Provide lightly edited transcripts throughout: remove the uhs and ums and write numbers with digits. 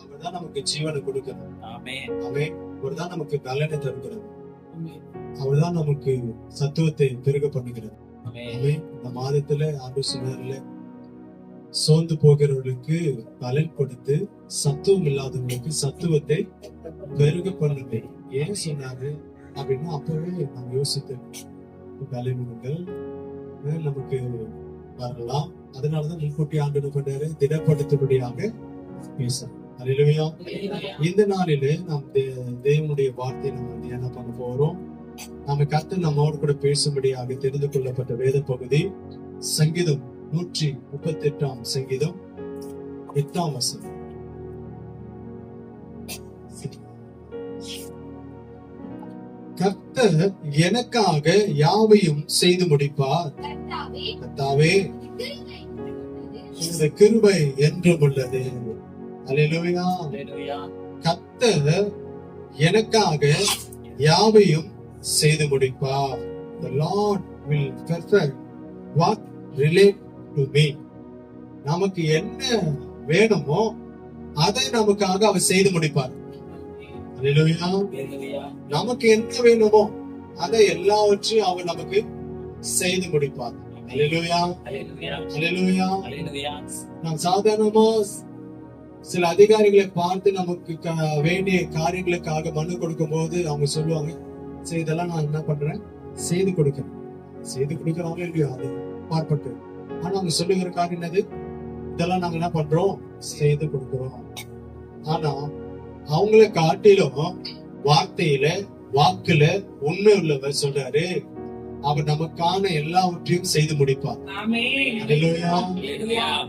அவர்தான் நமக்கு ஜீவனை கொடுக்கிறார். அவர்தான் நமக்கு பலனை தருகிறார். அவர்தான் நமக்கு சத்துவத்தை பெருக பண்ணுகிறார். இந்த மாதத்துல ஆண்டு சோர்ந்து போகிறவர்களுக்கு பலன் கொடுத்து சத்துவம் இல்லாதவர்களுக்கு சத்துவத்தை பெருக பண்ணுங்க. ஏன் சொன்னாரு அப்படின்னா அப்பவே நம்ம யோசித்தோம், பலன்கள் நமக்கு வரலாம். அதனாலதான் முன்கூட்டி ஆண்டு கொண்டாரு திடப்படுத்தும்படியாக பேச. அல்லேலூயா. இந்த நாளிலே நாம் தேவனுடைய வார்த்தையை நம்ம தியானம் பண்ண போறோம். நம்ம கர்த்தர் நம்மோடு கூட பேசும்படியாக தெரிந்து கொள்ளப்பட்ட வேத பகுதி சங்கீதம் 138 சங்கீதம் 8 வசனம். கர்த்தர் எனக்காக யாவையும் செய்து முடிப்பார். கர்த்தாவே இந்த கிருபை என்றும் உள்ளது. அல்லேலூயா. கர்த்தர் எனக்காக யாவையும் செய்து முடிப்பார். The Lord will perfect what relate to me. நமக்கு என்ன வேணுமோ அதை நமக்காக அவர் செய்து முடிப்பார். அல்லேலூயா. நமக்கு என்ன வேணுமோ அதை எல்லாவற்றையும் அவர் நமக்கு செய்து முடிப்பார். அல்லேலூயா. அல்லேலூயா. நாம் சாதாரணமா சில அதிகாரிகளை பார்த்து நமக்கு வேண்டிய காரியங்களுக்காக மனு கொடுக்கும் போது அவங்க சொல்லுவாங்க, சரி இதெல்லாம் நான் என்ன பண்றேன், செய்து கொடுக்கிறேன். செய்து கொடுக்கறாங்க இல்லையா, அது பார்ப்பட்டு. ஆனா அவங்க சொல்லுகிற காரியம் என்னது, இதெல்லாம் நாங்க என்ன பண்றோம், செய்து கொடுக்கிறோம். ஆனா அவங்கள காட்டிலும் வார்த்தையில வாக்குல உண்மை உள்ளவர் சொல்றாரு, அவர் நமக்கான எல்லாவற்றையும் செய்து முடிப்பார்.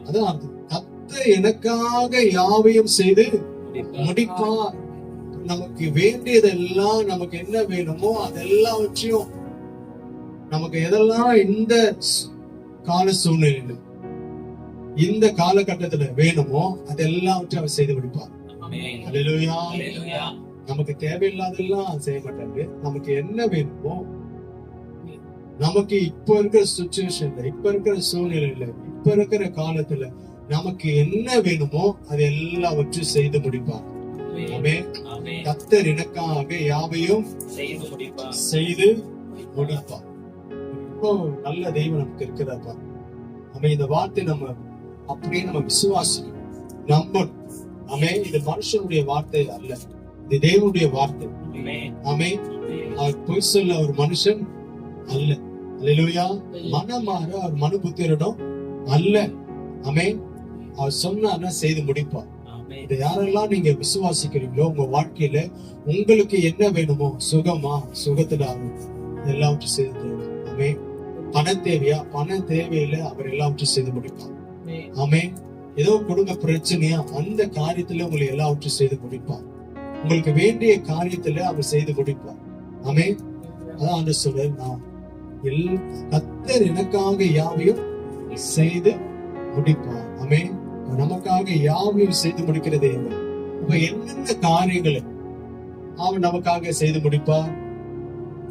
அதான் கர்த்தர் எனக்காக யாவையும் செய்து முடிப்பார். நமக்கு வேண்டியதெல்லாம், நமக்கு என்ன வேணுமோ அதெல்லாவற்றையும், நமக்கு எதெல்லாம் இந்த கால சூழ்நிலையில இந்த காலகட்டத்துல வேணுமோ அதெல்லாவற்றையும் அவர் செய்து முடிப்பார். அல்லேலூயா. நமக்கு தேவையில்லாதெல்லாம் செய்ய மாட்டாங்க. நமக்கு என்ன வேணுமோ, நமக்கு இப்ப இருக்கிற சுச்சுவேஷன்ல, இப்ப இருக்கிற சூழ்நிலையில, இப்ப இருக்கிற காலத்துல நமக்கு என்ன வேணுமோ அது எல்லாவற்றையும் செய்து முடிப்பார். கர்த்தர் எனக்காக யாவையும் செய்து முடிப்பார். இப்போ நல்ல தெய்வம் நமக்கு இருக்கிறப்பா. நம்ம இந்த வார்த்தை நம்ம அப்படியே நம்ம விசுவாசிக்கணும், நம்பணும். இது மனுஷனுடைய வார்த்தை அல்ல, இது தேவனுடைய வார்த்தை. அவர் பொய் சொல்ல ஒரு மனுஷன் அல்ல. அல்லேலூயா. மனமாற அவர் மனு புத்திரனும் அல்ல. அவர் சொன்னா செய்து முடிப்பார். இதை யாரெல்லாம் நீங்க விசுவாசிக்கிறீங்களோ உங்க வாழ்க்கையில உங்களுக்கு என்ன வேணுமோ, சுகமா, சுகத்துல ஆகும், எல்லாவற்றையும் செய்து. பண தேவையா, பண தேவையில அவர் எல்லாவற்றையும் செய்து முடிப்பார். ஏதோ குடும்ப பிரச்சனையா, அந்த காரியத்துல உங்களை எல்லாவற்றையும் செய்து முடிப்பார். உங்களுக்கு வேண்டிய காரியத்துல அவர் செய்து முடிப்பார். அதான் ஆண்டு சொல்ற, நான் கர்த்தர் எனக்காக யாவையும் செய்து முடிப்பார். நமக்காக யாவையும் செய்து முடிக்கிறது என்ன? அப்ப என்னென்ன காரியங்களை அவர் நமக்காக செய்து முடிப்பார்?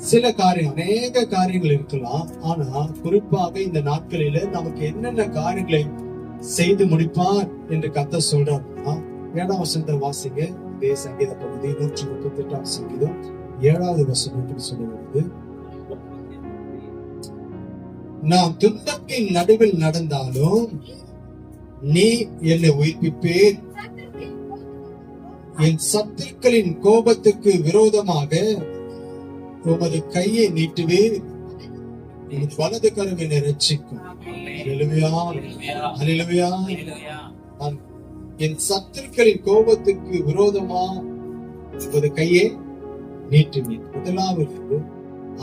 சில காரியம், அநேக காரியங்கள் இருக்கலாம். ஆனா குறிப்பாக இந்த நாட்களில நமக்கு என்னென்ன காரியங்களை செய்து முடிப்பார் என்று கர்த்தர் சொல்றாருன்னா, 7 வசனத்தை வாசிங்க. இதே சங்கீத பகுதி 138 சங்கீதம் 7 வசனம் சொல்லுவது, நான் துன்பத்தின் நடுவில் நடந்தாலும் நீ என்னை உயிர்ப்பிப்பேன், என் சத்துருக்களின் கோபத்துக்கு விரோதமாக உமது கையை நீட்டுவேன், வலது கரம் என்னை ரட்சிக்கும். அல்லேலூயா. என் சத்துருக்களின் கோபத்துக்கு விரோதமா உமது கையை நீட்டுவேன். முதலாவது,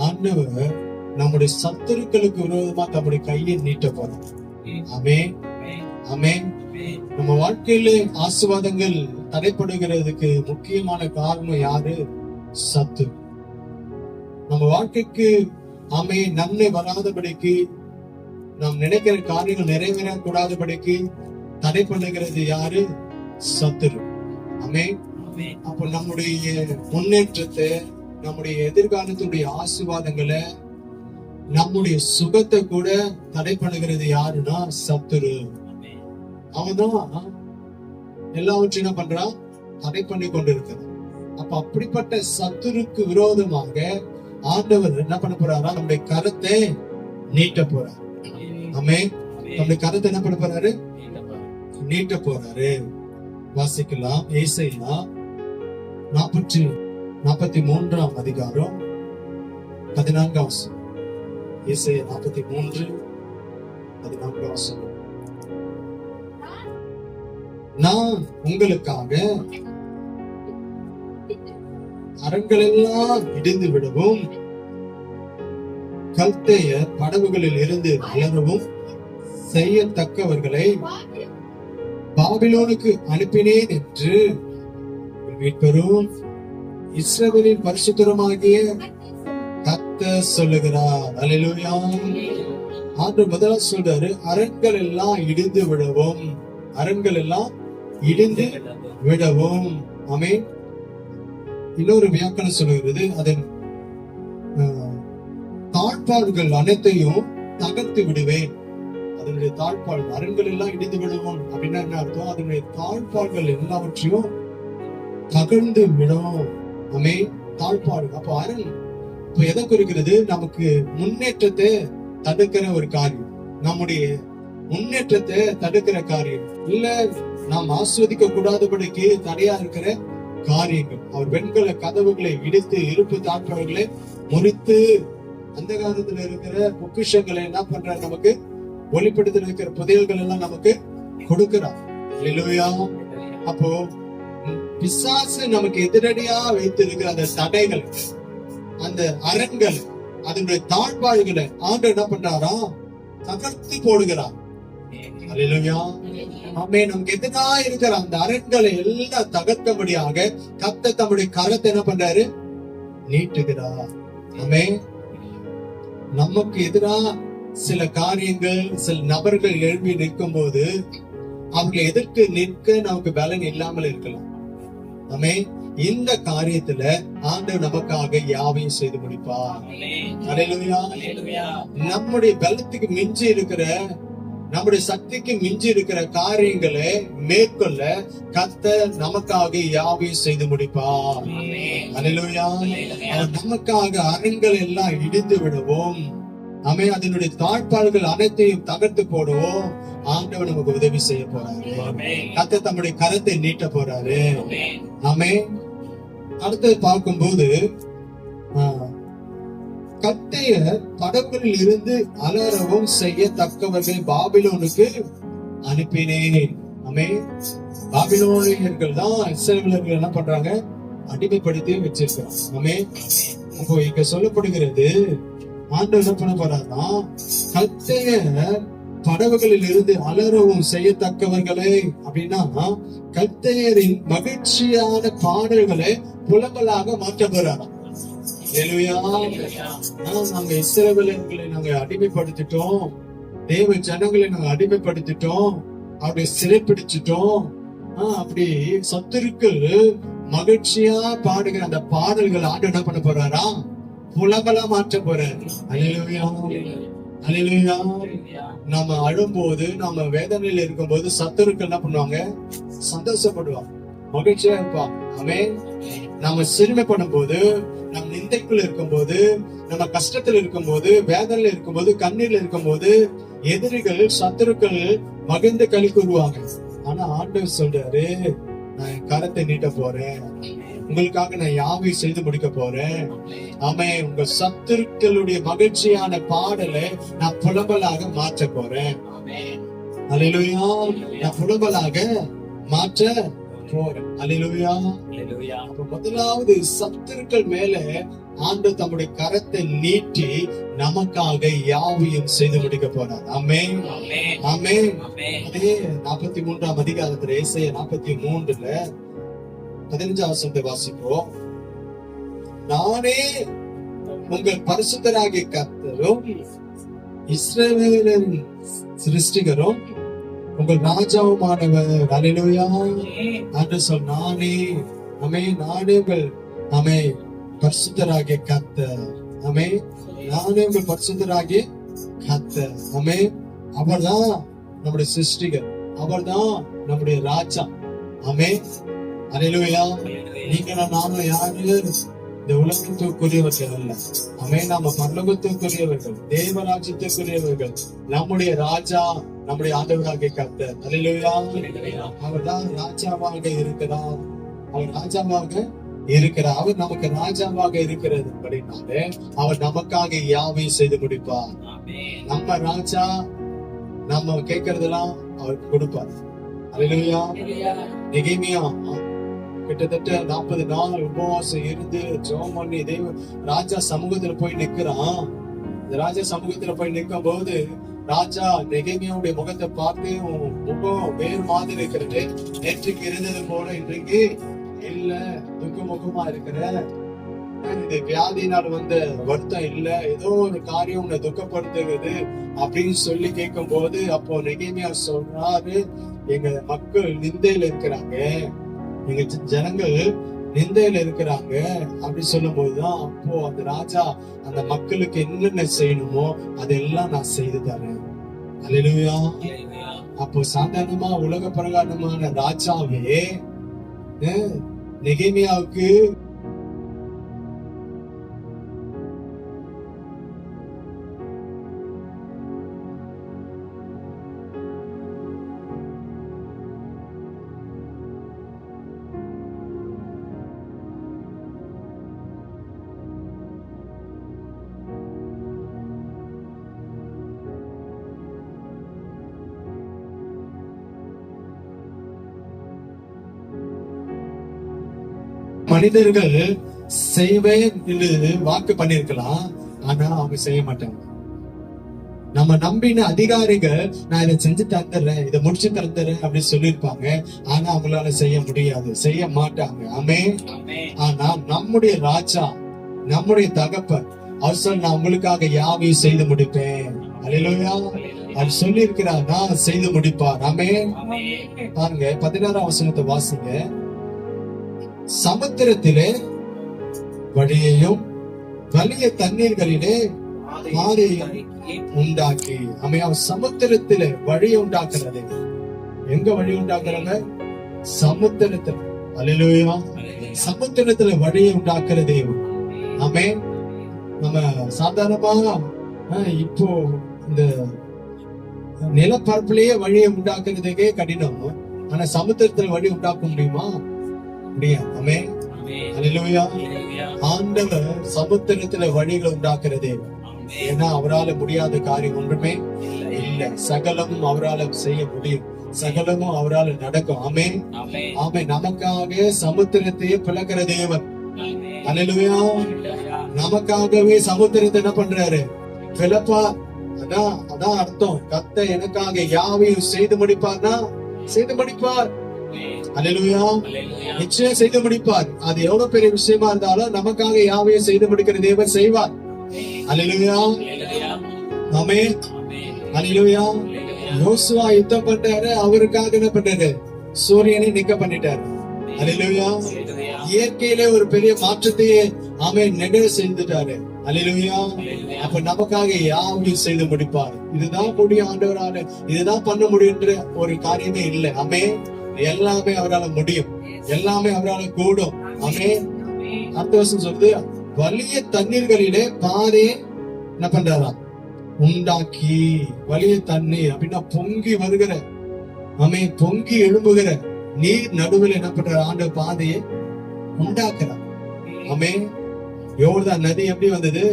ஆண்டவர் நம்முடைய சத்துருக்களுக்கு விரோதமா தம்முடைய கையை நீட்ட போறார். நம்ம வாழ்க்கையில ஆசீர்வாதங்கள் தடைப்படுகிறதுக்கு முக்கியமான காரணம் யாரு? சத்துரு. நம்ம வாழ்க்கைக்கு நன்மை வராதபடிக்கு, நாம் நினைக்கிற காரியங்கள் நிறைவேறக்கூடாதபடிக்கு தடை பண்ணுகிறது யாரு? சத்துரு. அப்ப நம்முடைய முன்னேற்றத்தை, நம்முடைய எதிர்காலத்துடைய ஆசீர்வாதங்களை, நம்முடைய சுகத்தை கூட தடை பண்ணுகிறது யாருன்னா சத்துரு. அவன்தான் எல்லாவற்றையும் என்ன பண்றான்? தடை பண்ணி கொண்டு இருக்கிறான். அப்ப அப்படிப்பட்ட சத்துருக்கு விரோதமாக ஆண்டவர் என்ன பண்ண போறாரா? நம்முடைய கரத்தை நீட்ட போறார். ஆமென். நம்முடைய கரத்தை என்ன பண்ண போறாரு? நீட்ட போறாரு. வாசிக்கலாம். ஏசாயா 43 அதிகாரம் 14 வசனம். ஏசாயா 43:14 வசனம். நான் உங்களுக்காக அரண்களெல்லாம் இடிந்து விடவும், கல்தேயர் படகுகளில் இருந்து அலறவும் செய்யத்தக்கவர்களை பாபிலோனுக்கு அனுப்பினேன் என்று மீட்பரும் இஸ்ரவேலின் பரிசுத்தருமாகிய கர்த்தர் சொல்லுகிறார். அல்லேலூயா. ஆண்டவர் முதல்ல சொல்றாரு, அரண்கள் எல்லாம் இடிந்து விடவும், அரண்கள் எல்லாம் இடிந்து விடவும். ஆமென். இன்னொரு வியாக்கணம் சொல்லுகிறது, அதன் தாழ்பாடுகள் அனைத்தையும் தகர்த்து விடுவேன். அதனுடைய தாழ்பாடு, அரண்கள் எல்லாம் இடிந்து விடுவோம் அப்படின்னா என்ன அர்த்தம்? அதனுடைய தாழ்பாடுகள் எல்லாவற்றையும் தகர்ந்து விடும். ஆமென். தாழ்பாடு. அப்போ அரண் இப்ப எதை குறிக்கிறது? நமக்கு முன்னேற்றத்தை தடுக்கிற ஒரு காரியம், நம்முடைய முன்னேற்றத்தை தடுக்கிற காரியம், இல்ல நாம் ஆஸ்வதிக்க கூடாதபடிக்கு தடையா இருக்கிற காரியங்கள். அவர் வெண்கல கதவுகளை இடித்து இருப்பு தாழ்பாடுகளை முறித்து அந்த காலத்துல இருக்கிற பொக்கிஷங்களை என்ன பண்றாரு? நமக்கு ஒளிப்படத்தில் இருக்கிற புதையல்கள் எல்லாம் நமக்கு கொடுக்கிறார். அல்லேலூயா. அப்போ பிசாசு நமக்கு எதிரடியா வைத்திருக்கிற அந்த தடைகள், அந்த அரண்கள், அதனுடைய தாழ்பாடுகளை ஆண்டவர் என்ன பண்றாரா? தகர்த்து போடுகிறார். அல்லேலூயா. ஆமென். நமக்கு எதிராக இருக்கிற அந்த அரண்களை எல்லாம் தகர்த்தபடியாக கர்த்தர் தம்முடைய கரத்தை என்ன பண்றாரு? நீட்டுகிறார். ஆமென். நமக்கு எதிராக சில காரியங்கள், சில நபர்கள் எழுப்பி நிற்கும் போது அவங்களை எதிர்த்து நிற்க நமக்கு பலன் இல்லாமல் இருக்கலாம். ஆமென். இந்த காரியத்துல ஆண்டவர் நமக்காக யாவையும் செய்து முடிப்பார். அல்லேலூயா. நம்முடைய பலத்துக்கு மிஞ்சி இருக்கிற, நம்முடைய சக்திக்கு மிஞ்சி இருக்கிற காரியங்களை மேற்கொள்ள கர்த்தர் நமக்காக யாவையும் செய்து முடிப்பார். அல்லேலூயா. நமக்காக அரண்கள் எல்லாம் இடிந்து விடுவோம். ஆமென். அதனுடைய தாழ்பாடுகள் அனைத்தையும் தகர்த்து போடுவோம். ஆண்டவர் நமக்கு உதவி செய்ய போறாரு. கர்த்தர் தம்முடைய கரத்தை நீட்ட போறாரு. ஆமென். அடுத்தது பார்க்கும்போது, கல்தேயர் படகுகளில் இருந்து அலறவும் செய்யத்தக்கவர்கள் பாபிலோனுக்கு அனுப்பினேன். ஆமென். பாபிலோனியர்கள் தான் இஸ்ரவேலர்கள் என்ன பண்றாங்க? அடிமைப்படுத்தி வச்சிருக்காங்க. ஆமென். அப்போ இங்க சொல்லப்படுகிறது, ஆண்டவர் என்ன பண்ண போறாருன்னா, கல்தேயர் படகுகளில் இருந்து அலறவும் செய்யத்தக்கவர்களே அப்படின்னா, கல்தேயரின் மகிழ்ச்சியான பாடல்களை புலம்பலாக மாற்ற போறாராம். நாங்க இஸ்ரவேலர்களை நாங்க அடிமைப்படுத்திட்டோம், தேவ ஜனங்களை நாங்க அடிமைப்படுத்திட்டோம், அவருடைய சிறைப்பிடிச்சிட்டோம். அப்படி சத்துருக்கள் மகிழ்ச்சியா பாடுகிற அந்த பாடல்கள் ஆண்டு என்ன பண்ண போறாரா? புலம்பலா மாற்ற போறாரு. அல்லேலூயா. அல்லேலூயா. நாம அழும்போது, நாம வேதனையில இருக்கும் போது சத்துருக்கள் என்ன பண்ணுவாங்க? சந்தோஷப்படுவாங்க, மகிழ்ச்சியா இருப்பாங்க. ஆமென். நாம சிறுமை பண்ணும் போது, நம்ம நிந்தைக்குள்ள இருக்கும் போது, நம்ம கஷ்டத்துல இருக்கும் போது, வேதனையில இருக்கும் போது, கண்ணீர்ல இருக்கும் போது, எதிரிகள் சத்துருக்கள் மகிழ்ந்து களி கூறுவாங்க. ஆனா ஆண்டவர் சொல்றாரு, நான் என் கரத்தை நீட்ட போறேன், உங்களுக்காக நான் யாவை செய்து முடிக்க போறேன். ஆமென். உங்க சத்துருக்களுடைய மகிழ்ச்சியான பாடலை நான் புலம்பலாக மாற்ற போறேன். அல்லேலூயா. நான் புலம்பலாக மாற்ற போறேன். அல்லேலூயா. அப்ப முதலாவது சத்துருக்கள் மேல ஆண்டவர் தம்முடைய கரத்தை நீட்டி நமக்காக யாவையும் செய்து முடிக்க போறார். ஆமென். ஆமென். அதே 43 அதிகாரத்துல ஏசாயா 43:15 வசனத்தை வாசிப்போம். நானே உங்கள் பரிசுத்தராகிய கர்த்தரும் இஸ்ரவேலின் சிருஷ்டிகரும் உங்கள் ராஜாவுமானவர். அல்லேலூயா. என்று சொல். நானே. ஆமென். நானே உங்கள் பரிசுத்தராகிய கர்த்தர். ஆமென். நானே உங்கள் பரிசுத்தராகிய கர்த்தர். ஆமென். அவர்தான் நம்முடைய சிருஷ்டிகர், அவர்தான் நம்முடைய ராஜா. ஆமென். அல்லேலூயா. நீங்க நாம யாரு இந்த உலகத்திற்குரியவர்கள் அல்ல. ஆமென். நாம பரலோகத்திற்குரியவர்கள், தேவராஜ்யத்திற்குரியவர்கள். நம்முடைய ராஜா நம்முடைய ஆண்டவராகிய கர்த்தர். அல்லேலூயா. அவர்தான் ராஜாவாக இருக்கிறார். அவர் ராஜாவாக இருக்கிறார். அவர் நமக்கு ராஜாவாக இருக்கிறது அப்படின்னாலே அவர் நமக்காக யாவையும் செய்து முடிப்பார். நம்ம ராஜா நம்ம கேட்கறதெல்லாம் அவர் கொடுப்பார். அல்லேலூயா. நெகேமியா கிட்டத்தட்ட 40 நாள் உபவாசம் இருந்து ஜெபம் பண்ணி ராஜா சமூகத்துல போய் நிக்கிறான். இந்த ராஜா சமூகத்துல போய் நிற்கும் போது ராஜா நெகேமியாவுடைய முகத்தை பார்த்து முகம் வேறு மாதிரி இருக்கிறது. நேற்றுக்கு இருந்தது போல இன்றைக்கு இல்ல, துக்கமுகமா இருக்கிற, இந்த வியாதியினால் வந்த வருத்தம் இல்ல, ஏதோ ஒரு காரியம் உன்னை துக்கப்படுத்துகிறது அப்படின்னு சொல்லி கேட்கும் போது அப்போ நெகேமியா சொல்றாரு, எங்க மக்கள் நிந்தையில இருக்கிறாங்க, எங்க ஜனங்கள் நிந்தையில இருக்கிறாங்க அப்படி சொல்லும் போதுதான் அப்போ அந்த ராஜா அந்த மக்களுக்கு என்னென்ன செய்யணுமோ அதெல்லாம் நான் செய்து தரேன். அல்லேலூயா. அப்போ சாதாரணமா உலக பிரகாரமான ராஜாவே நெகேமியாவுக்கு மனிதர்கள் செய்வேன் என்று வாக்கு பண்ணிருக்கலாம், ஆனா அவங்க செய்ய மாட்டாங்க. நம்ம நம்பின அதிகாரிகள் நான் இதை செஞ்சு தந்துடுறேன், இதை முடிச்சு தந்துடுறேன் அப்படின்னு சொல்லியிருப்பாங்க, ஆனா அவங்களால செய்ய முடியாது, செய்ய மாட்டாங்க. ஆமென். ஆனா நம்முடைய ராஜா, நம்முடைய தகப்பன் அவர் சொல் நான் உங்களுக்காக யாவையும் செய்து முடிப்பேன். அல்லேலூயா. அவர் சொல்லி இருக்கிறார், நான் செய்து முடிப்பார். ஆமென். பாருங்க 16ஆம் வசனத்தை வாசிங்க. சமுத்திரத்திலே வழியையும் வலிய தண்ணீர்களிலே பாதையையும் உண்டாக்கி. அமையா சமுத்திரத்திலே வழியை உண்டாக்குறது. எங்க வழி உண்டாக்குறாங்க? சமுத்திரத்தில். அல்லேலூயா. சமுத்திரத்துல வழியை உண்டாக்குறது. ஆமென். நம்ம சாதாரணமா இப்போ இந்த நிலப்பரப்புலயே வழியை உண்டாக்குறதுக்கே கடினம். ஆனா சமுத்திரத்துல வழி உண்டாக்க முடியுமா? முடியாது. ஆமென். அல்லேலூயா. ஆண்டவர் சமுத்திரத்துல வழிகளை உண்டாக்குறதே. ஏன்னா அவரால முடியாத காரியம் ஒன்றுமே இல்ல. சகலமும் அவரால செய்ய முடியும், சகலமும் அவரால் நடக்கும். ஆமென். ஆமென். நமக்காக சமுத்திரத்தையே பிளக்கிற தேவன். அல்லேலூயா. நமக்காகவே சமுத்திரத்தை என்ன பண்றாரு? பிளப்பார். அதான் அர்த்தம். கர்த்தர் எனக்காக யாவையும் செய்து முடிப்பார்னா செய்து முடிப்பார். அல்லேலூயா. நிச்சயம் செய்து முடிப்பார். அது எவ்வளவு பெரிய விஷயமா இருந்தாலும் நமக்காக யாவையும் செய்து முடிக்கிற தேவன் செய்வார். அல்லேலூயா. ஆமென். அல்லேலூயா. யோசுவா யுத்தம் பண்ணாரு, அவருக்காக என்ன பண்ணாரு? சூரியனை நிக்க பண்ணிட்டாரு. அல்லேலூயா. இயற்கையிலே ஒரு பெரிய மாற்றத்தையே ஆமென் நிகழ செய்துட்டாரு. அல்லேலூயா. அப்ப நமக்காக யாவையும் செய்து முடிப்பார். இதுதான் முடியும் ஆண்டவரால, இதுதான் பண்ண முடியுன்ற ஒரு காரியமே இல்லை. ஆமென். எல்லாமே அவரால் முடியும், எல்லாமே அவரால் கூடும். ஆமென். அடுத்த வருஷம் சொல்லுது, வலிய தண்ணீர்களிலே பாதையை என்ன பண்றாரா? உண்டாக்கி. வலிய தண்ணீர் அப்படின்னா பொங்கி வருகிற, ஆமென், பொங்கி எழும்புகிற நீர் நடுவில் என்ன பண்ற? ஆண்டு பாதையை உண்டாக்குறார். ஆமென். யோர்தான் நதி எப்படி வந்தது?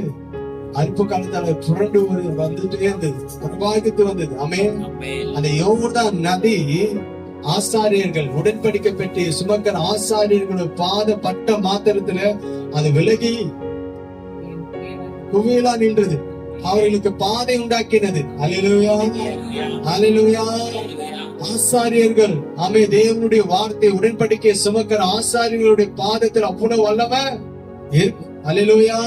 அற்ப காலத்தால புரண்டு வந்துட்டே இருந்தது, பிரவாகித்து வந்தது. ஆமென். அந்த யோர்தான் நதி ஆசாரியர்கள் உடன்படிக்கை பெற்று சுமக்கிற ஆசாரியர்களோட பாத பட்ட மாத்திரத்துல அது விலகி குவியலா நின்றது, அவர்களுக்கு பாதை உண்டாக்கினது. அல்லேலூயா. அல்லேலூயா. ஆசாரியர்கள் ஆமே தேவனுடைய வார்த்தை உடன்படிக்கை சுமக்கிற ஆசாரியர்களுடைய பாதத்தில் அவ்வளவு வல்லமை இருக்கு. அல்லேலூயா.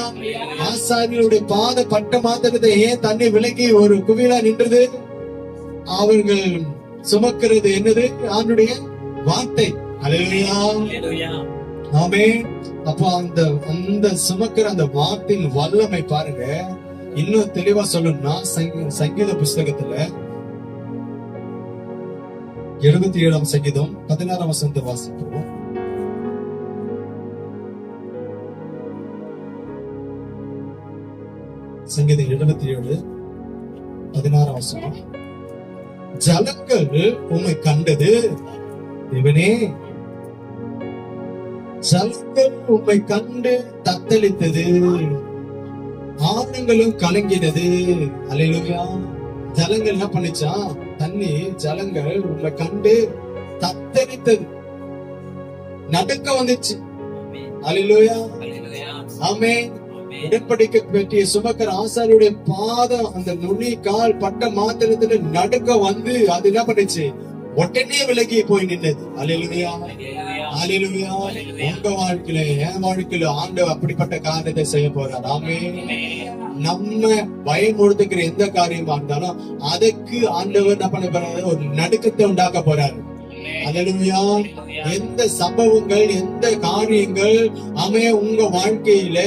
ஆசாரியர்களுடைய பாத பட்ட மாத்திரத்தை ஏன் தண்ணி விலகி ஒரு குவியலா நின்றது? அவர்கள் சுமக்கிறது என்னது? ஆண்டுடைய வார்த்தை. அல்லேலூயா. ஆமென். அப்போ அந்த சுமக்கிற அந்த வார்த்தையின் வல்லமை பாருங்க. இன்னும் தெளிவா சொல்லணும்னா சங்கீத புஸ்தகத்துல 77 சங்கீதம் 16 வசனத்தை வாசிப்போம். சங்கீதம் 77 16 வசனம். ஜலங்கள் உம்மை கண்டது இவனே, ஜலங்கள் உம்மை கண்டு தத்தளித்தது, ஆழங்களும் கலங்கினது. அல்லேலூயா. ஜலங்கள் என்ன பண்ணுச்சா? தண்ணி ஜலங்கள் உம்மை கண்டு தத்தளித்தது, நடுக்க வந்துச்சு. அல்லேலூயா. ஆமென். உடன்படிக்கை பெட்டியை சுமக்கிற ஆசாரியுடைய பாதம் அந்த நுனி கால் பட்ட மாத்திரத்துல நடுக்க வந்து அது என்ன பண்ணுச்சு? உடனே விலகி போய் நின்னது. அல்லேலூயா. அல்லேலூயா. உங்க வாழ்க்கையில, என் வாழ்க்கையில ஆண்டவர் அப்படிப்பட்ட காரியத்தை செய்ய போறார். ஆமென். நம்ம பயமுறுத்துக்கிற எந்த காரியமா இருந்தாலும் அதுக்கு ஆண்டவர் என்ன பண்ண போறாரு? ஒரு நடுக்கத்தை உண்டாக்க போறாரு. அல்லேலூயா. எந்த சம்பவங்கள், எந்த காரியங்கள் உங்க வாழ்க்கையில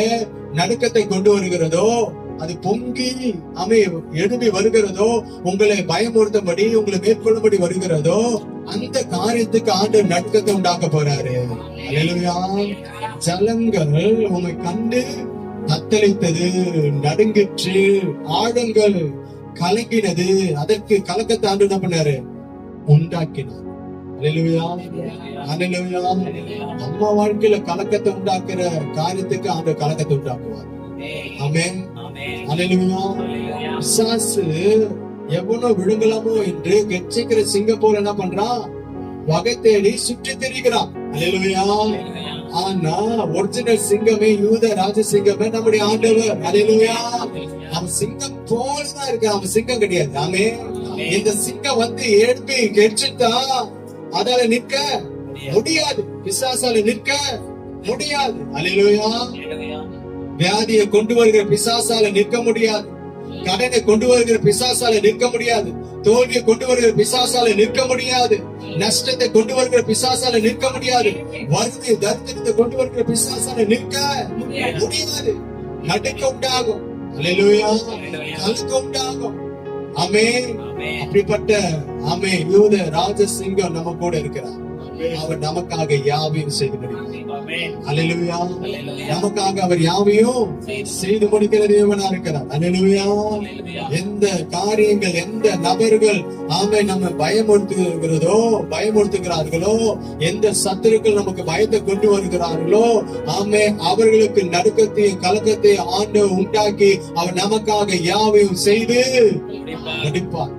நடுக்கத்தை கொண்டு வருகிறதோ, அது பொங்கி எழுப்பி வருகிறதோ, உங்களை பயமுறுத்தபடி, உங்களை மேற்கொள்ளும்படி வருகிறதோ, அந்த காரியத்துக்கு ஆண்டவர் நடுக்கத்தை உண்டாக்க போறாரு. அல்லேலூயா. ஜலங்கள் உங்களை கண்டு தத்தளித்தது, நடுங்கிற்று, ஆழங்கள் கலங்கினது. அதற்கு கலக்கத்தை ஆண்டவர் என்ன பண்ணாரு? உண்டாக்கினார். அல்லேலூயா. அல்லேலூயா. நம்ம வாழ்க்கையில கலக்கத்தை உண்டாக்குற காரியத்துக்கு ஆண்டவர் கலக்கத்தை உண்டாக்குவார். ஆமென். அல்லேலூயா. பிசாசு எவனோ விழுங்கலாமோ என்று கெச்சிக்கிற சிங்கம் போல என்ன பண்றான்? வகை தேடி சுற்றி திரிகிறான். அல்லேலூயா. ஆனா ஒரிஜினல் சிங்கமே, யூத ராஜ சிங்கமே நம்முடைய ஆண்டவர். அல்லேலூயா. அவன் சிங்கம் போலதான் இருக்க, அவன் சிங்கம் கிடையாது. ஆமென். இந்த சிங்கம் வந்து எழுப்பி கெச்சிட்டா அதால நிற்க முடியாது, பிசாசால நிற்க முடியாது. அல்லேலூயா. வியாதியை கொண்டு வருகிற பிசாசால நிற்க முடியாது, கடனை கொண்டு வருகிற பிசாசால நிற்க முடியாது, தோல்வியை கொண்டு வருகிற பிசாசால நிற்க முடியாது, நஷ்டத்தை கொண்டு வருகிற பிசாசால நிற்க முடியாது, வறுமை தரித்திரத்தை கொண்டு வருகிற பிசாசால நிற்க முடியாது. நடுக்க உண்டாகும். அல்லேலூயா. கலக்க உண்டாகும். ஆமென். அப்படிப்பட்ட யூத ராஜசிங்கம் நம்ம கூட இருக்கிறார். அவர் நமக்காக யாவையும் செய்து முடிக்கிறார். அல்லேலூயா. நமக்காக அவர் யாவையும் செய்து முடிக்கிற தேவனா இருக்கிறார். அல்லேலூயா. எந்த காரியங்கள், எந்த நபர்கள் நம்ம பயமுறுத்துகிறார்களோ, எந்த சத்துருக்கள் நமக்கு பயத்தை கொண்டு வருகிறார்களோ, அவர்களுக்கு நடுக்கத்தையும் கலக்கத்தையும் ஆண்டவர் உண்டாக்கி அவர் நமக்காக யாவையும் செய்து முடிப்பார்.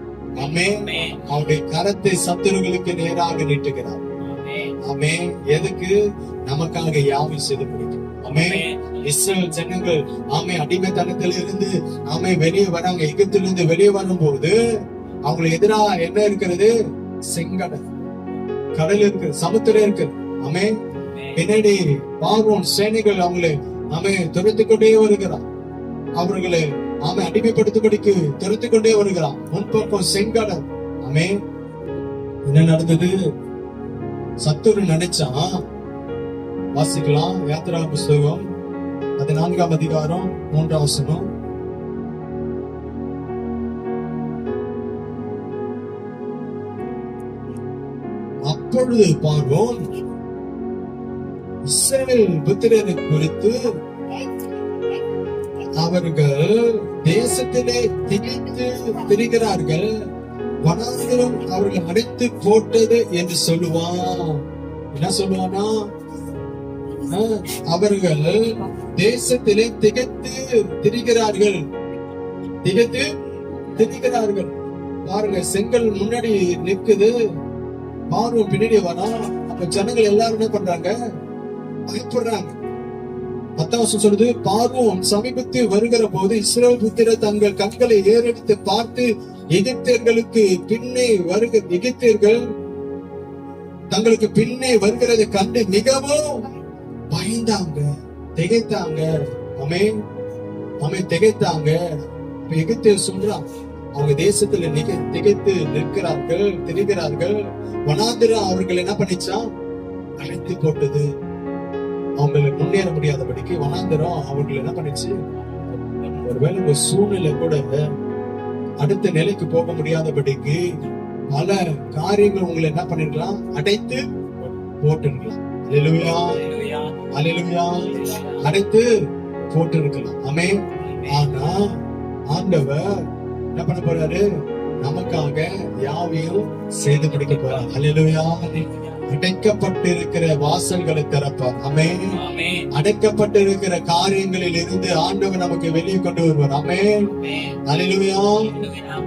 அவருடைய கரத்தை சத்துருகளுக்கு நேராக நீட்டுகிறார். எதுக்கு? நமக்காக யாவையும் செய்து முடிக்கும். இஸ்ரவேல் ஜனங்கள் அடிமைத்தனத்தில் இருந்து வெளியே வராங்க. எகிப்திலிருந்து வெளியே வரும்போது அவங்களுக்கு எதிராக என்ன இருக்கிறது? செங்கடல், கடல் இருக்கு, சமுத்திரம் இருக்கு. பின்னாடி பார்வோன் சேனைகள் அவங்களை துரத்திக் கொண்டே வருகிறார். அவர்களை அடிமைப்படுத்தும்படிக்கு துரத்திக் கொண்டே வருகிறான். முன்பக்கம் செங்கடல். என்ன நடந்தது? சத்துரு நினைச்சான். வாசிக்கலாம். யாத்திரா புஸ்தகம் 14ஆம் அதிகாரம் 3ஆம் வசனம். அப்பொழுது பார்வோன் இஸ்ரவேல் புத்திரரை குறித்து அவர்கள் தேசத்திலே திகைத்து திரிகிறார்கள், வனாந்திரம் அவர்கள் அடைத்து போட்டது என்று சொல்லுவான். என்ன சொல்லுவானா? அவர்கள் தேசத்திலே திகைத்து திரிகிறார்கள், திகைத்து திரிகிறார்கள். பாருங்க, செங்கல் முன்னாடி நிற்குது, பார்வோன் பின்னாடி வரா. அப்ப ஜனங்கள் எல்லாரும் என்ன பண்றாங்க? பயப்படுறாங்க. 10ஆம் வசனம் சொல்லுது, பார்வோன் சமீபத்தில் வருகிற போது இஸ்ரவேல் புத்திரர் தங்கள் கண்களை ஏறெடுத்து பார்த்து எகிப்தியர்களுக்கு பின்னே எகிப்தியர்கள் தங்களுக்கு பின்னே வருகிறதை கண்டு மிகவும் பயந்தாங்க, திகைத்தாங்க. திகைத்தாங்க. எகிப்தியர் சொல்றான், அவங்க தேசத்துல திகைத்து நிற்கிறார்கள், திரிகிறார்கள். வனாந்திரம் அவர்கள் என்ன பண்ணிச்சா? அழைத்து போட்டது. அவங்களை முன்னேற முடியாதபடிக்கு வனாந்திரம் அவர்கள் என்ன பண்ணிச்சு? ஒருவேளை உங்க சூழ்நிலை கூட அடுத்த நிலைக்கு போக முடியாதபடிக்கு பல காரியங்கள் உங்களை என்ன பண்ணிருக்கலாம், அடைத்து போட்டிருக்கலாம். அல்லேலூயா, அல்லேலூயா, அடைத்து போட்டு இருக்கலாம். ஆமென். ஆனா ஆண்டவர் என்ன பண்ண போறாரு, நமக்காக யாவையும் செய்து முடிக்க போறார். அல்லேலூயா. அடைக்கப்பட்டிருக்கிற வாசல்களை திறப்பார். ஆமென். அடைக்கப்பட்டிருக்கிற காரியங்களில் இருந்து ஆண்டவர் நமக்கு வெளியே கொண்டு வருவார். ஆமென். அல்லேலூயா,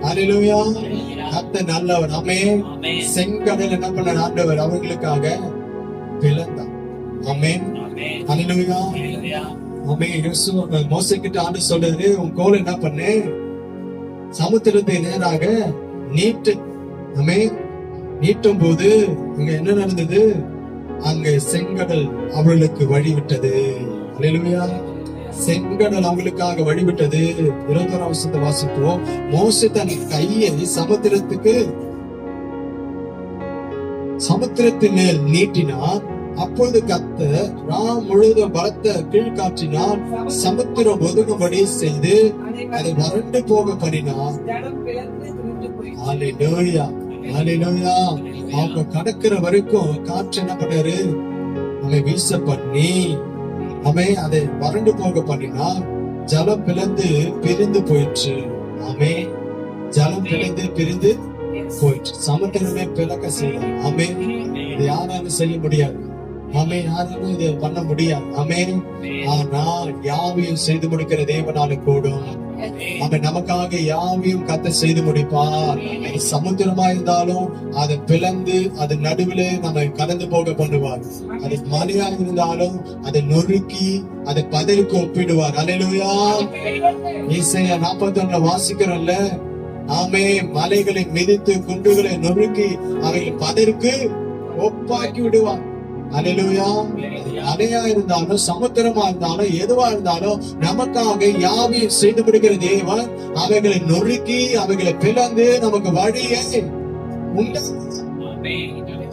அல்லேலூயா. கர்த்தர் நல்லவர். ஆமென். செங்கடல் என்ன பண்ண ஆண்டவர் அவர்களுக்காக பிளந்தார். ஆமென். அல்லேலூயா, ஆமென். மோசேக்கிட்ட ஆண்டு சொல்றது, உன் கோல் என்ன பண்ணு, சமுத்திரத்தை நேராக நீட்டு. ஆமென். நீட்டும் போது அங்க என்ன நடந்தது, அங்க செங்கடல் அவர்களுக்கு வழிவிட்டது. அல்லேலூயா. செங்கடல் அவங்களுக்காக வழிவிட்டது. 21 வசனத்தை வாசிப்போம். மோசே தன் கையை சமுத்திரத்தின் மேல் நீட்டினார். அப்பொழுது கர்த்தர் ராம் முழுவதும் பலத்த கீழ்காற்றினால் சமுத்திரம் ஒதுங்கும்படி செய்து அதை வறண்டு போக பண்ணினார். அல்லேலூயா, அல்லேலூயா. அவங்க கடக்கிற வரைக்கும் காற்று என்ன பண்ணாரு, அவன் வீச பண்ணி அவன் அதை வறண்டு போக பண்ணினா ஜலம் பிளந்து பிரிந்து போயிற்று. அவன் ஜலம் பிளந்து பிரிந்து போயிற்று. சமுத்திரமே பிளக்க செய்யலாம். ஆமென். இது யாராலும் செய்ய முடியாது. ஆமென். யாராலும் இது பண்ண முடியாது. ஆமென். ஆனால் யாவையும் செய்து முடிக்கிற தேவனால கூடும். அவன் நமக்காக யாவையும் கர்த்தர் செய்து முடிப்பார். சமுத்திரமா இருந்தாலும் அதை பிளந்து அது நடுவில் நம்ம கடந்து போக பண்ணுவார். அது மலையா இருந்தாலும் அதை நொறுக்கி அதை பதருக்கு ஒப்பிடுவார். அல்லேலூயா. ஏசாயா 41 வாசிக்கிறோம்ல, ஆமே, மலைகளை மிதித்து குண்டுகளை நொறுக்கி அவைகள் பதருக்கு ஒப்பாக்கி விடுவார். அல்லேலூயா. அலையா இருந்தாலும் சமுத்திரமா இருந்தாலும் எதுவா இருந்தாலும் நமக்காக யாவையும் செய்து கொடுக்கிற தேவன் அவைகளை நொறுக்கி அவைகளை பிளந்து நமக்கு வழியை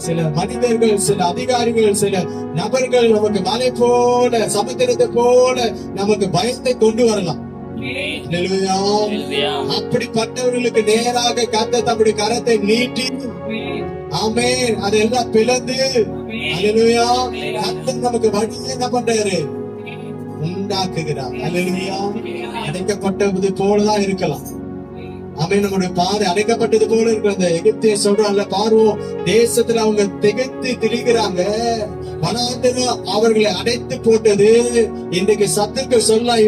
சில மனிதர்கள், சில அதிகாரிகள், சில நபர்கள் நமக்கு மலை போல சமுத்திரத்தை போல நமக்கு பயத்தை கொண்டு வரலாம். அப்படிப்பட்டவர்களுக்கு நேராக கர்த்தர் தம்முடைய கரத்தை நீட்டி ஆமென் அதெல்லாம் பிளந்து அல்லேலூயா கர்த்தர் நமக்கு வழியை என்ன பண்றாரு, உண்டாக்குகிறார். அல்லேலூயா. அடைக்கப்பட்டது போலதான் இருக்கலாம். ஆமென். நம்முடைய பாதை அடைக்கப்பட்டது போல இருக்கிற அந்த எகிப்திய சொல்றாங்கல்ல, பார்வோன் தேசத்துல அவங்க திகைத்து திரிகிறாங்க. வனாந்தரம் அவர்களை அடைத்து போட்டது. இன்றைக்கு சத்துக்கள் சொல்ல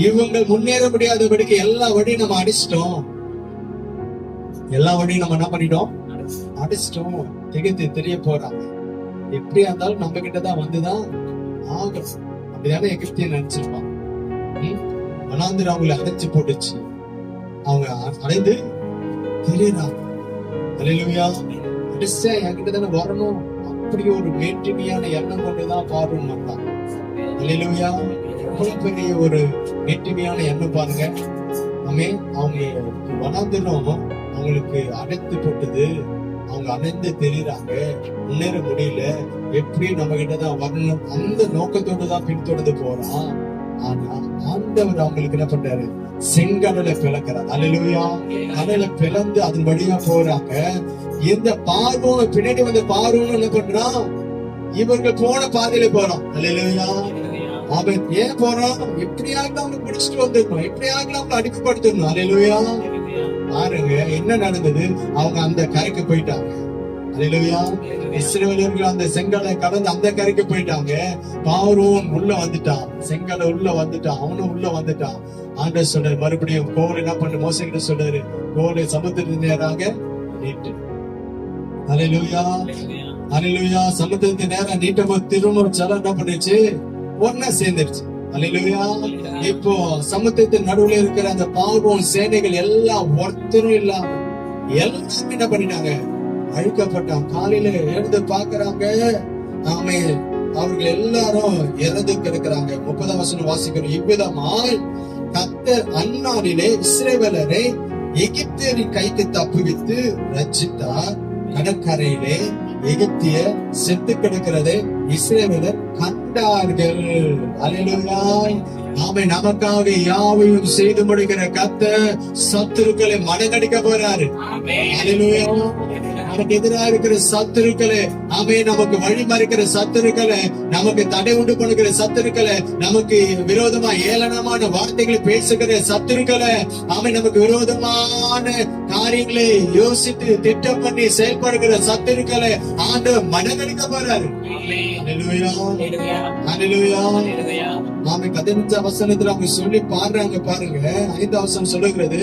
இவங்க முன்னேற முடியாதபடிக்கு எல்லா வழியும் நம்ம அடிச்சிட்டோம். எல்லா வழியும் நம்ம என்ன பண்ணிட்டோம், அடிச்சிட்டோம். திகைத்து தெரிய போறாங்க. எப்படியா இருந்தாலும் நம்ம கிட்டதான் வந்துதான் ஆகும். அப்படிதானே எகிப்திய நினைச்சிருப்பான். வனாந்தரம் அவங்களை அடைச்சு போட்டுச்சு. அவங்க அடைந்து தெரியறாங்க. அல்லேலூயா. அடிச்சா என்கிட்ட தானே வரணும், அப்படி ஒரு மேட்டுமையான எண்ணம் கொண்டுதான் பார்வன் வந்தான். அல்லேலூயா. அவ்வளவு பெரிய ஒரு மேட்டுமையான எண்ணம் பாருங்க. ஆமே, அவங்க வனாந்தரம் அவங்களுக்கு அடைத்து போட்டது. அவங்க அடைந்து தெரியறாங்க, முன்னேற முடியல. எப்படி நம்ம கிட்டதான் வரணும் அந்த நோக்கத்தோடு தான் பின்தொடர்ந்து போறான். ஆனா ஆண்டவர் அவங்களுக்கு என்ன பண்றாரு, செங்கடலை பிளக்கிறார். அல்லேலூயா. கடலை பிளந்து அதன் வழியா போறாங்க. இந்த பார்வோன் பின்னாடி வந்த பார்வோன் என்ன பண்றான், இவர்கள் போன பாதையில போறோம். அல்லேலூயா. அவன் ஏன் போறான், எப்படியாவது அவங்க பிடிச்சிட்டு வந்துடணும், எப்படியாவது அவங்க அடிமைப்படுத்தணும். அல்லேலூயா. பாருங்க என்ன நடந்தது, அவங்க அந்த கரைக்கு போயிட்டாங்க. அல்லேலூயா. இஸ்ரவேலர்கள் அந்த செங்கலை கடந்து அந்த கரைக்கு போயிட்டாங்க. பார்வோன் உள்ள வந்துட்டான், செங்கலை உள்ள வந்துட்டான், அவனும் உள்ள வந்துட்டான். ஆண்டவர் சொல்றாரு மறுபடியும் கோல் என்ன பண்ணு, மோசேக்கிட்ட சொல்றாரு, கோலை சமுத்திரத்தின் நேராக நீட்டு. அல்லேலூயா. அல்லேலூயா. சமுத்திரத்தின் நேரம் நீட்டும் போது திரும்ப ஜலம் என்ன பண்ணுச்சு, ஒன்னா சேர்ந்துருச்சு. அல்லேலூயா. இப்போ சமுத்திரத்தின் நடுவுல இருக்கிற அந்த பார்வோன் சேனைகள் எல்லாம் ஒருத்தரும் இல்லாம எல்லாரும் என்ன பண்ணிட்டாங்க, அழிக்கப்பட்டான். காலையில எழுந்து பாக்குறாங்க, ஆமே, அவர்கள் எல்லாரும் இறந்து கிடக்குறாங்க. 30 வசனம் வாசிக்கிறோம். இவ்விதமாய் கர்த்தர் அந்நாளிலே இஸ்ரவேலரை எகிப்தியரின் கைக்கு தப்புவித்து ரட்சித்தார். கடற்கரையிலே எகிப்திய செத்து கிடக்கிறதை இஸ்ரவேலர் கண்டார்கள். அல்லேலூயா. ஆமென். நமக்காக யாவையும் செய்து முடிக்கிற கர்த்தர் சத்துருக்களை மடங்கடிக்க போறாரு. அல்லேலூயா. நமக்கு எதிராக இருக்கிற சத்துருக்களை, ஆமென், நமக்கு வழி மறிக்கிற சத்துருக்களை, நமக்கு தடை உண்டு பண்ணுகிற சத்துருக்களை, நமக்கு விரோதமா ஏளனமான வார்த்தைகளை பேசுகிற சத்துருக்களை, ஆமென், நமக்கு விரோதமான காரியங்களை யோசித்து திட்டம் பண்ணி செயல்படுகிற சத்துருக்களை ஆண்டவர் மடங்கடிக்க போறாரு. அல்லேலூயா. அல்லேலூயா. ஆமென். 15 வசனத்துல அவங்க சொல்லி பாடுறாங்க பாருங்க. 5 வசனம் சொல்லுகிறது,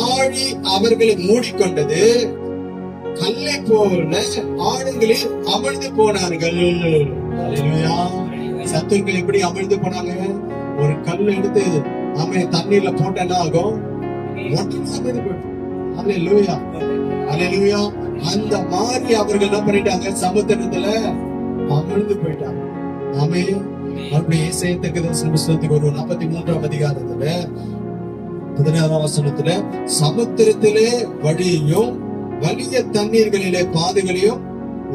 ஆழி அவர்களை மூடிக்கொண்டது, கல்லை போல ஆழங்களில் அமிழ்ந்து போனார்கள். சத்துருக்கள் எப்படி அமிழ்ந்து போனாங்க? ஒரு கல் எடுத்து ஆமென் தண்ணீர்ல போட்டா ஆகும், அல்லேலூயா. அல்லேலூயா. அந்த மாதிரி அவர்கள் என்ன பண்ணிட்டாங்க? சமுத்திரத்துல அமிழ்ந்து போயிட்டாங்க. ஆமென். அப்படி புஸ்தகத்துக்கு ஒரு 43ஆம் அதிகாரத்துல 16ஆம் வசனத்துல, சமுத்திரத்திலே வழியையும் வலிய தண்ணீர்களிலே பாதைகளையும்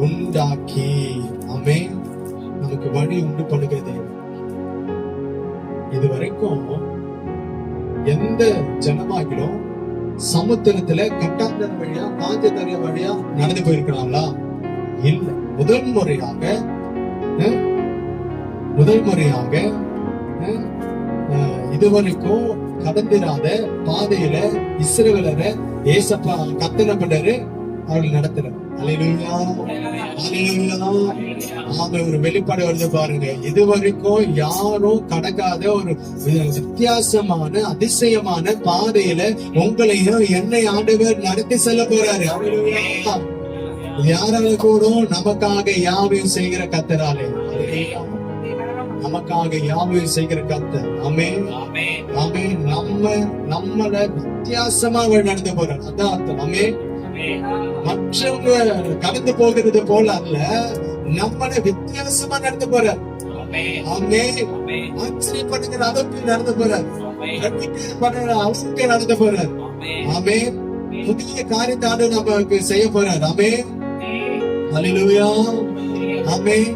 உண்டாக்கி, ஆமென், நமக்கு வழி உண்டு பண்ணுகிறது. இதுவரைக்கும் எந்த ஜனமாகிலும் சமுத்திரத்துல கட்டாந்தர வழியா பாஞ்ச தரைய வழியா நடந்து போயிருக்கிறாங்களா? இல்ல. முதல் முறையாக இதுவரைக்கும் கடந்திராத பாதையில இஸ்ரவேலரை ஏசப்பா கத்தனை பண்ணாரு, அவர்கள் நடத்துறாரு. அல்லேலூயா. அல்லேலூயா. ஒரு வெளிப்பாடு வருது பாருங்க. இதுவரைக்கும் யாரும் கடக்காத ஒரு வித்தியாசமான அதிசயமான பாதையில உங்களையும் என்னை ஆண்டவர் நடத்தி செல்ல போறாரு. அல்லேலூயா. யாரால கூடும்? நமக்காக யாவையும் செய்கிற கர்த்தராலே. நமக்காக யாவையும் செய்கிற கர்த்தர். ஆமென். ஆமென். நம்மள வித்தியாசமா நடந்து போறார். அதான் அர்த்தம். ஆமென். மற்றவங்க கடந்து போகிறது போல அல்ல, நம்மள வித்தியாசமா நடந்து போறார். ஆமென். ஆச்சரியப்படுகிற அளவுக்கு நடந்து போறார். பண்ணுற அளவுக்கு நடந்து போறார். ஆமென். புதிய காரியத்தை ஆண்டு நமக்கு செய்ய போறார். ஆமென். அல்லேலூயா. ஆமென்.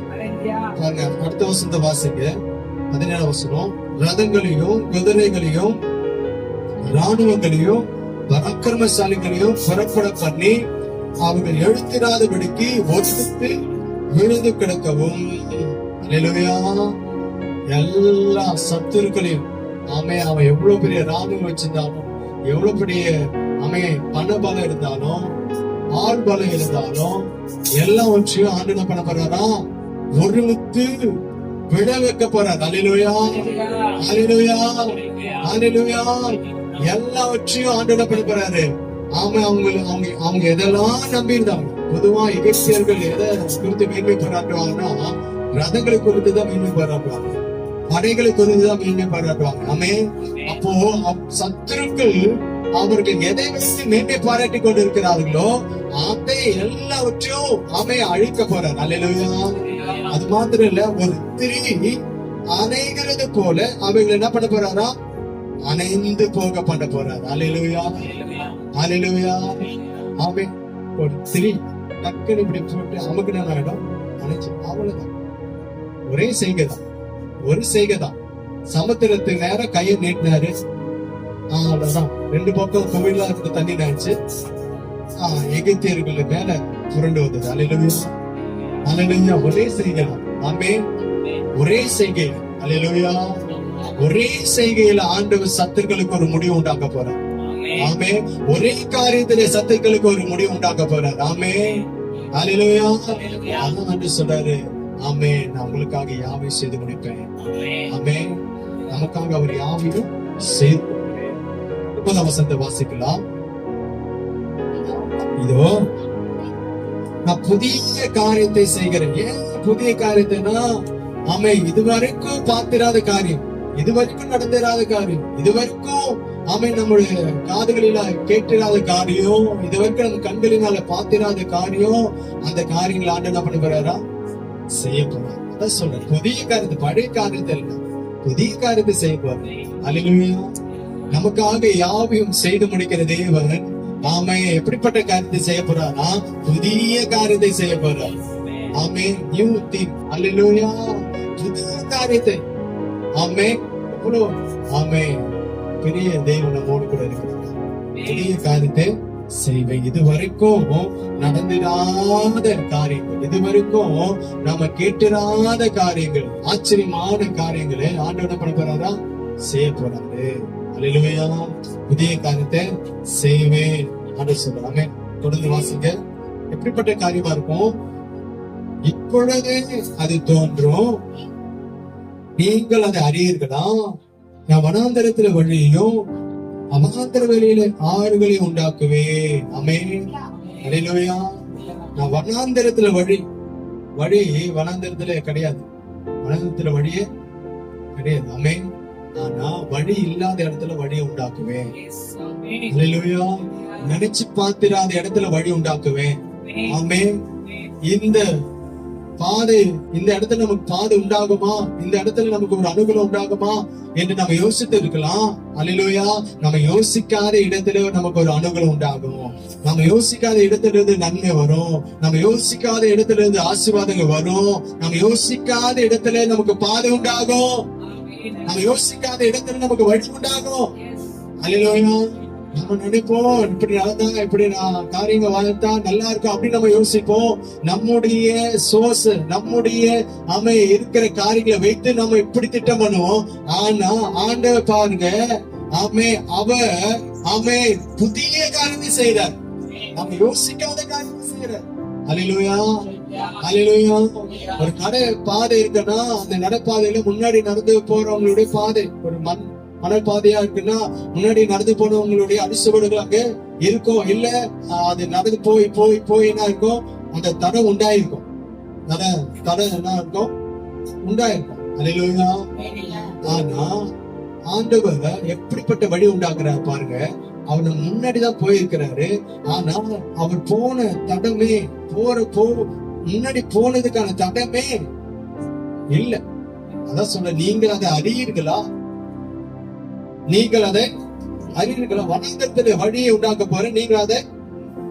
அடுத்த வசனத்தை வாசிங்க. 17ஆம் வசனம், ரதங்களையும் குதிரைகளையும் ராணுவங்களையும் பராக்கிரமசாலிகளையும் புறப்பட பண்ணி அவர்கள் எழுத்திராதபடிக்கு ஒதுக்கிட்டு விழுந்து கிடக்கவும். அல்லேலூயா. எல்லா சத்துருக்களையும், ஆமென், அவன் எவ்வளவு பெரிய ராணுவம் வச்சிருந்தாலும், எவ்வளவு பெரிய பண பலம் இருந்தாலும், ஆள் பலம் இருந்தாலும், எல்லாவற்றையும் ஆண்டு என்ன பண்ண போறாரா? ஒருமித்து விட வைக்க போறார். அல்லேலூயா. அல்லேலூயா. அல்லேலூயா. எல்லாவற்றையும் ஆண்டு என்ன பண்ண போறாரு? அவங்க எதெல்லாம் நம்பி இருந்தாங்க. பொதுவா எகிப்தியர்கள் எதை குறித்து மேன்மை பாராட்டுவாங்கன்னா, ரதங்களை குறித்துதான் மேன்மை பாராட்டுவாங்க, படைகளை குறித்துதான் மேன்மை பாராட்டுவாங்க. ஆமென். அப்போ சத்துருக்கள் அவர்கள் எதை வைத்து மேன்மை பாராட்டி கொண்டு இருக்கிறார்களோ அதை எல்லாவற்றையும் அழிக்க போறார். அல்லேலூயா. அது மாத்திரம் இல்ல, ஒரு திரி அணைகிறது போல அவைகள் என்ன பண்ண போறாரா? அணைந்து போக பண்ண போறார். அல்லேலூயா. அல்லேலூயா. ஆமென். ஒரு திரி டக்குன்னு இப்படி போட்டு அமுக்கு ஆயிடும், அணைச்சு, அவ்வளவுதான். ஒரே செய்கைதான், ஒரு செய்கைதான். சமுத்திரத்துக்கு நேரம் கையை நீட்டினாரு, அவ்வளவுதான். 2 பக்கம் கோவிலா இருக்க தண்ணி நினைச்சு எகிப்தியர்கள் மேல புரண்டு வந்தது. அல்லேலூயா. அல்லேலூயா. ஒரே செய்கைதான். ஆமென். ஒரே செய்கை. அல்லேலூயா. ஒரே செய்கையில ஆண்டவர் சத்துருக்களுக்கு ஒரு முடிவு உண்டாக்க போறார். ஆமென். ஒரே காரியத்திலே சத்துருக்களுக்கு ஒரு முடிவு உண்டாக்க போறார். ஆமென். அல்லேலூயா. அதான் ஆண்டு சொல்றாரு, ஆமென், நான் உங்களுக்காக யாவையும் செய்து முடிப்பேன். ஆமென். நமக்காக அவர் யாவையும் செய்து. 30ஆம் வசனத்தை வாசிக்கலாம். இதோ நான் புதிய காரியத்தை செய்கிறேன். ஏன் புதிய காரியத்தைனா, இதுவரைக்கும் பார்த்திராத காரியம், இதுவரைக்கும் நடந்திராத காரியம், இதுவரைக்கும் நம்முடைய காதுகளில கேட்டிராத காரியம், இதுவரைக்கும் நம்ம கண்களினால பார்த்திராத காரியம், அந்த காரியங்களை ஆண்டு என்ன பண்ண போறாரா? செய்ய போறாரு. அதான் சொல்றேன், புதிய காரியத்தை, பழைய காரியத்தை இல்ல, புதிய காரியத்தை செய்ய போறாரு. அல்லேலூயா. நமக்காக யாவையும் செய்து முடிக்கிற தேவன் ஆமே. எப்படிப்பட்ட காரியத்தை செய்ய போறாரா? புதிய காரியத்தை செய்ய போறார். ஆமே. New thing. அல்லேலூயா. புதிய காரியத்தை. ஆமே. ஆமே. பெரிய தெய்வம் நம்மோடு கூட இருக்கிறார். புதிய காரியத்தை செய்வேன். இதுவரைக்கும் நடந்திராத காரியங்கள், இதுவரைக்கும் நாம கேட்டிராத காரியங்கள், ஆச்சரியமான காரியங்களை ஆண்டவர் என்ன பண்ண போறாரா? செய்ய போறாரு. அல்லேலூயா. புதிய காரியத்தை செய்வேன் ஆண்டவர் சொல்றாங்க. தொடர்ந்து வாசிங்க. எப்படிப்பட்ட காரியமா இருக்கும்? இப்பொழுது அது தோன்றும், நீங்கள் அதை அறியீர்களா? நான் வனாந்தரத்துல வழியையும் அமாந்தர வெளியில ஆறுகளை உண்டாக்குவேன். ஆமென். அல்லேலூயா. நான் வனாந்தரத்துல வழி வனாந்தரத்துல கிடையாது. வனாந்தரத்துல வழியே கிடையாது. ஆமென். ஆனா வழி இல்லாத இடத்துல வழியை உண்டாக்குவேன். அல்லேலூயா. நினைச்சு பார்த்திராத இடத்துல வழி உண்டாக்குவேன். ஆமென். இந்த பாதை, இந்த இடத்துல நமக்கு பாதை உண்டாகுமா? இந்த இடத்துல நமக்கு ஒரு அனுகூலம் உண்டாகுமா என்று நம்ம யோசித்து இருக்கலாம். அல்லேலூயா. நம்ம யோசிக்காத இடத்துல நமக்கு ஒரு அனுகூலம் உண்டாகும். நம்ம யோசிக்காத இடத்துல இருந்து நன்மை வரும். நம்ம யோசிக்காத இடத்துல இருந்து ஆசீர்வாதங்கள் வரும். நம்ம யோசிக்காத இடத்துல நமக்கு பாதை உண்டாகும். நம்ம யோசிக்காத இடத்துல நமக்கு வழி உண்டாகும். அல்லேலூயா. நம்ம நினைப்போம், இப்படி நடந்தா, இப்படி நான் காரியங்கள் வாழ்த்தா நல்லா இருக்கும் அப்படின்னு நம்ம யோசிப்போம். நம்முடைய சோர்ஸ், நம்முடைய இருக்கிற காரியங்களை வைத்து நம்ம இப்படி திட்டம் பண்ணுவோம். ஆனா ஆண்டவர் பாருங்க, அவர் புதிய காரியத்தை செய்றார். நம்ம யோசிக்காத காரியத்தை செய்றார். அல்லேலூயா. அல்லேலூயா. ஒரு பாதை இருக்குன்னா அந்த நடைபாதையில முன்னாடி நடந்து போறவங்களுடைய பாதை ஒரு மணல் பாதையா இருக்குன்னா முன்னாடி நடந்து போனவங்களுடைய அடிசுவடுகள் அங்க இருக்கும். இல்ல அது நடந்து போய் போய் போய் என்ன இருக்கும்? அந்த தடம் உண்டாயிருக்கும். தடம் என்ன இருக்கும்? உண்டாயிருக்கும். அல்லேலூயா. ஆனா ஆண்டவர் எப்படிப்பட்ட வழி உண்டாக்குறாரு பாருங்க. அவர் முன்னாடிதான் போயிருக்கிறாரு. ஆனா அவர் போன தடமே முன்னாடி போனதுக்கான தடமே இல்ல. அதான் சொல்ல, நீங்கள் அதை அறியீர்களா? நீங்கள் அதை அறியீர்களா? வனாந்தரத்துல வழியை உண்டாக்க போற நீங்கள் அதை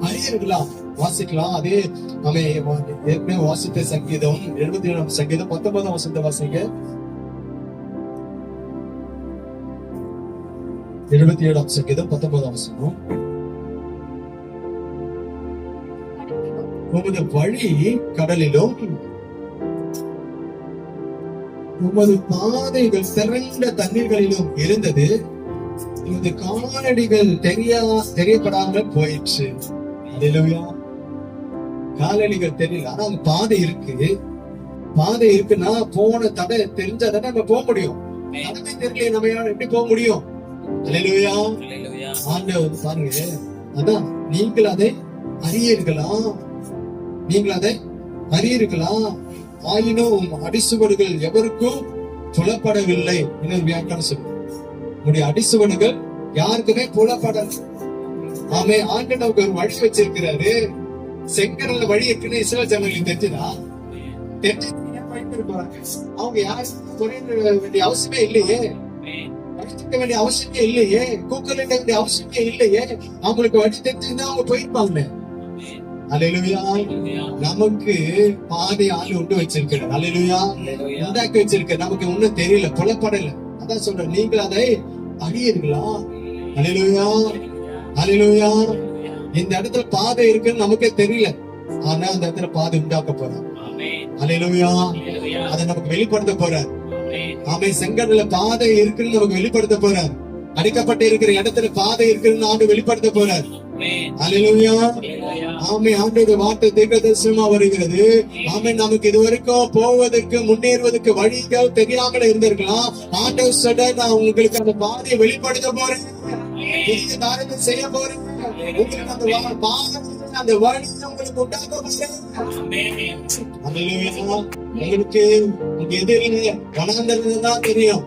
அறியீர்களா? வாசிக்கலாம். அதே நம்ம ஏற்கனவே வாசித்த சங்கீதம் 77 சங்கீதம் 19 வசனத்தை வாசிங்க. 77 சங்கீதம் 19 வசனம். உமது வழி கடலிலும் உமது பாதைகள் திரண்ட தண்ணீர்களிலும் இருந்தது. உமது காலடிகள் தெரியப்படாமல் போயிற்று. அல்லேலூயா. காலடிகள் தெரியல, ஆனா அந்த பாதை இருக்கு. பாதை இருக்குன்னா போன தடை தெரிஞ்சாதான் நம்ம போக முடியும். தடவை தெரியல, நம்ம எப்படி போக முடியும்? அல்லேலூயா. ஆண்டவர் பாருங்க, அதான் நீங்கள் அதை அறியீர்களா? நீங்கள் அதை அறியீர்களா? ஆயினும் அடிசுவடுகள் எவருக்கும் புலப்படவில்லை. இன்னொரு வியாக்கியானம் சொல்லுங்க. உங்களுடைய அடிசுவடுகள் யாருக்குமே புலப்படல. ஆமே. ஆண்டு நமக்கு ஒரு வழி வச்சிருக்கிறாரு. செங்கடல்ல வழி இருக்குன்னு இஸ்ரவேல் ஜனங்களுக்கு தெரிஞ்சுதா? அவங்க யாருக்கும் துறையிட வேண்டிய அவசியமே இல்லையே. வேண்டிய அவசியமே இல்லையே. கூக்கல் வேண்டிய அவசியமே இல்லையே. அவங்களுக்கு வழி தெரிஞ்சுன்னா அவங்க போயிருப்பாங்க. அல்லேலூயா. நமக்கு பாதை ஆளு உண்டு வச்சிருக்கிறார். அல்லேலூயா. உண்டாக்கி வச்சிருக்க. நமக்கு ஒண்ணும் தெரியல, புலப்படல. அதான் சொல்றேன், நீங்கள் அதை அறியீர்களா? அல்லேலூயா. அல்லேலூயா. இந்த இடத்துல பாதை இருக்குன்னு நமக்கே தெரியல, ஆனா அந்த இடத்துல பாதை உண்டாக்க போறார். அல்லேலூயா. அதை நமக்கு வெளிப்படுத்த போறார். ஆமே. செங்கடல்ல பாதை இருக்குன்னு நமக்கு வெளிப்படுத்த போறார். அடிக்கப்பட்டு இருக்கிற இடத்துல பாதை இருக்குன்னு ஆண்டு வெளிப்படுத்த போறார். அல்லேலூயா. ஆமே. ஆண்டோட வார்த்தை தீர்க்கதரிசனமா வருகிறது. ஆமே. நமக்கு இதுவரைக்கும் போவதற்கு முன்னேறுவதற்கு வழிகள் தெரியாமல் இருந்திருக்கலாம். ஆண்டவர் சொல்ல, நான் உங்களுக்கு அந்த பாதையை வெளிப்படுத்த போறேன். புதிய காரியத்தை செய்ய போறேன். உங்களுக்கு அந்த பாதை, அந்த வழி உங்களுக்கு உண்டாக்க போறேன். அல்லேலூயா. உங்களுக்கு உங்க எதிரில வனாந்தரம் தான் தெரியும்.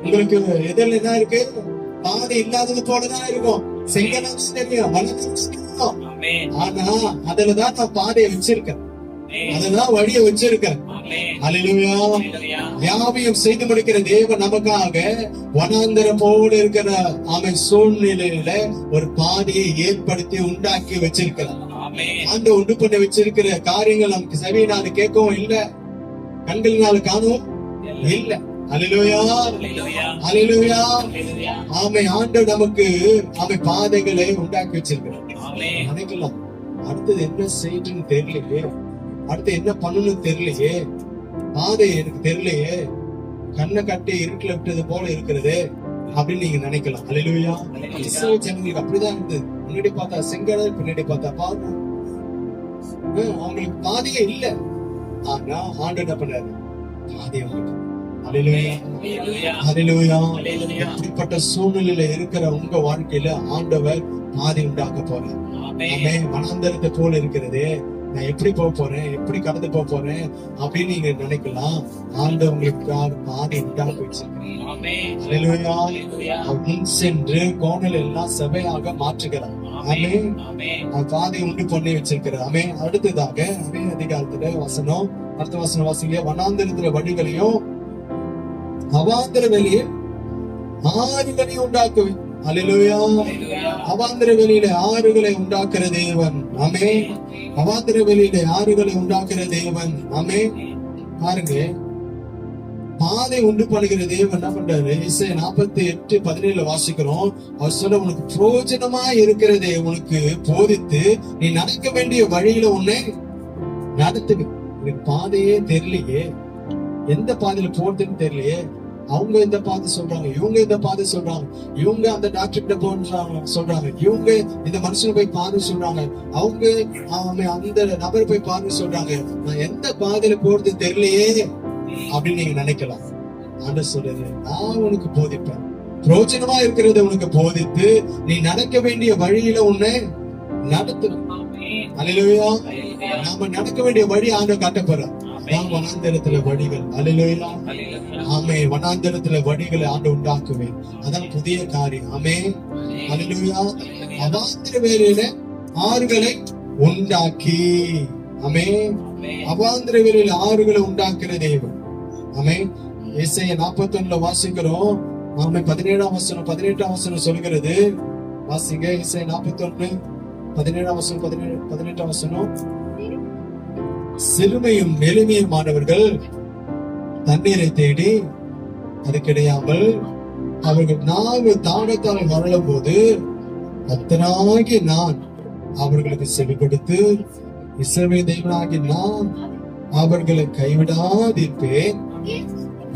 உங்களுக்கு எதிரில என்ன இருக்கு? பாதை இல்லாதது போலதான் இருக்கும். செங்கடல் தெரியும், ஆனா அதுலதான் நான் பாதையை வச்சிருக்கேன். அதுதான் வழியை வச்சிருக்கேன். ஹல்லேலூயா. யாவையும் செய்து முடிக்கிற தேவன் நமக்காக வனாந்தரம் போல இருக்கிற சூழ்நிலையில ஒரு பாதையை ஏற்படுத்தி உண்டாக்கி வச்சிருக்கிறார். ஆண்டு உண்டு பண்ண வச்சிருக்கிற காரியங்கள் நமக்கு சரியினால கேட்கவும் இல்ல, கண்களினால காணவும் இல்ல. ஹல்லேலூயா, ஹல்லேலூயா. ஆண்டவர் நமக்கு பாதைகளை உண்டாக்கி வச்சிருக்கிறார். நினைக்கலாம், அடுத்தது என்ன செய்யணும்னு தெரியலையே, அடுத்து என்ன பண்ணணும்னு தெரியலையே, பாதை எனக்கு தெரியலையே, கண்ணை கட்டி இருட்டுல விட்டது போல இருக்கிறது அப்படின்னு நீங்க நினைக்கலாம். ஹல்லேலூயா. இஸ்ரவேல் ஜனங்களுக்கு அப்படிதான் இருந்தது. முன்னாடி பார்த்தா செங்கடல், பின்னாடி பார்த்தா பாதை, அவங்களுக்கு பாதையே இல்ல. ஆனா ஆண்டவர் என்ன பண்ணாரு? பாதையை அவங்களுக்கு. ஹல்லேலூயா, ஹல்லேலூயா. இப்படிப்பட்ட சூழ்நிலையில இருக்கிற உங்க வாழ்க்கையில ஆண்டவர் பாதை உண்டாக்க போறார். வனாந்தரத்தை போல இருக்கிறது, நான் எப்படி போக போறேன், எப்படி கடந்து போக போறேன் அப்படின்னு நீங்க நினைக்கலாம். ஆண்டவர் உங்களுக்கு பாதை உண்டாக்க வச்சிருக்கிறேன். சென்று கோணல் எல்லாம் சபையாக மாற்றுகிறார். பாதை உண்டு பண்ணி வச்சிருக்கிறார். அடுத்ததாக அதே அதிகாரத்துல வசனம், அடுத்த வசனம் வாசிங்க. வனாந்தரத்துல வழிகளையும் அவாந்தர வெளியே ஆறுகளையும் உண்டாக்குவேன். ஹல்லேலூயா. அவாந்தர வெளியில ஆறுகளை உண்டாக்குற தேவன். ஆமென். அவாந்தர வெளியில ஆறுகளை உண்டாக்குற தேவன். ஆமென். பாருங்க, பாதை உண்டு பண்ணுகிற தேவன் என்ன பண்றாரு? இசையா 48:17 வாசிக்கிறோம். அவர் சொல்ல, உனக்கு பிரயோஜனமா இருக்கிறதே உனக்கு போதித்து நீ நடக்க வேண்டிய வழியில உன்னை நடத்துங்க. எனக்கு பாதையே தெரியலையே, எந்த பாதையில போறதுன்னு தெரியலையே. அவங்க இந்த பாதை சொல்றாங்க, இவங்க இந்த பாதை சொல்றாங்க, இவங்க அந்த டாக்டர் கிட்ட போன்றாங்க சொல்றாங்க, இவங்க இந்த மனுஷனை போய் பாரு சொல்றாங்க, அவங்க அந்த நபரை போய் பாரு சொல்றாங்க. நான் எந்த பாதையில போறது தெரியலையே அப்படின்னு நீங்க நினைக்கலாம். ஆண்டவர் சொல்றது, நான் உனக்கு போதிப்பேன். பிரயோஜனமா இருக்கிறத உனக்கு போதித்து நீ நடக்க வேண்டிய வழியில உன்னை நடத்தணும். ஹல்லேலூயா. நாம நடக்க வேண்டிய வழி ஆண்டவர் காட்ட போறார். வனாந்தரத்துல வழிகள். ஹல்லேலூயா. வனாந்தரத்துல வழிகளை ஆண்டு உண்டாக்குவேன். அதான் புதிய காரியம். ஹல்லேலூயா. அவாந்தர வேலையில ஆறுகளை உண்டாக்கி. அவாந்தர வேலையில ஆறுகளை உண்டாக்குற தேவன். இசையா 41 வாசிக்கிறோம். 17ஆம் வசனம் 18ஆம் வசனம் சொல்கிறது. வாசிங்க. இசையா 41 17ஆம் வசனம் 18ஆம் வசனம். சிறுமையும் எளிமையுமானவர்கள் தண்ணீரை தேடி அது கிடையாமல் அவர்கள் நாவு தானத்தால் வளரும் போது கர்த்தராகிய நான் அவர்களுக்கு செவி கொடுத்து இஸ்ரவேல் தேவனாகிய நான் அவர்களை கைவிடாதிருப்பேன்.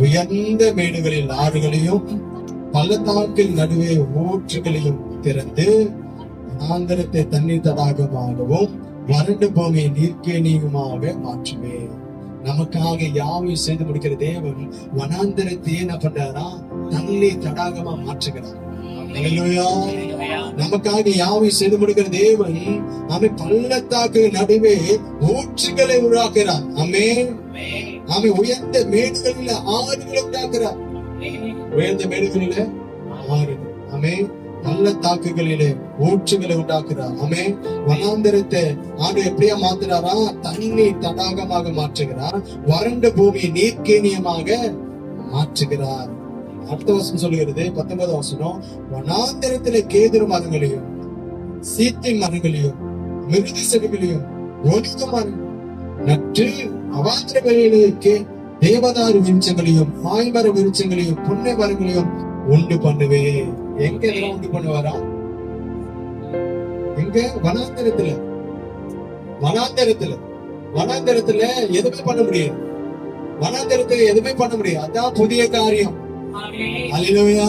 உயர்ந்த மேடுகளில் ஆறுகளையும் பள்ளத்தாக்கில் நடுவே ஊற்றுகளையும் திறந்து வனாந்தரத்தை தண்ணீர் தடாகமாகவும் வறண்டு பூமியை நீர்க்கேணியுமாக மாற்றுவேன். நமக்காக யாவையும் செய்து முடிக்கிற தேவன் வனாந்தரத்தை என்ன பண்றாரா? தண்ணீர் தடாகமா மாற்றுகிறார். நமக்காக யாவையும் செய்து முடிக்கிற தேவன் பள்ளத்தாக்கு நடுவே ஊற்றுகளை உருவாக்குறார். உயர்ந்த மேடுகளில ஆறுகளை உண்டாக்குறார். உயர்ந்த மேடுகளில ஆறுகள். பள்ளத்தாக்குகளிலே ஊற்றுகளை உண்டாக்குறார். வனாந்தரத்தை ஆண்டு எப்படியா மாத்துறாரா? தண்ணீர் தடாகமாக மாற்றுகிறார். வறண்ட பூமியை நீர்க்கேணியமாக மாற்றுகிறார். அடுத்த வசனம் சொல்லுகிறது 19ஆம் வசனம். வனாந்தரத்திலே கேதுரு மரங்களையும் சீத்தி மரங்களையும் மிருதி செடிகளையும் ஒலிவ மரம் நட்டு அவாந்தர வெளியிலே தேவதாரு விருட்சங்களையும் மாய்மர விருட்சங்களையும் புன்னை மரங்களையும் உண்டு பண்ணுவே. எங்க இதெல்லாம் உண்டு பண்ணுவாரா? எங்க? வனாந்தரத்துல. வனாந்தரத்துல எதுவுமே பண்ண முடியாது. வனாந்தரத்துல எதுவுமே பண்ண முடியாது. அதான் புதிய காரியம். ஹல்லேலூயா.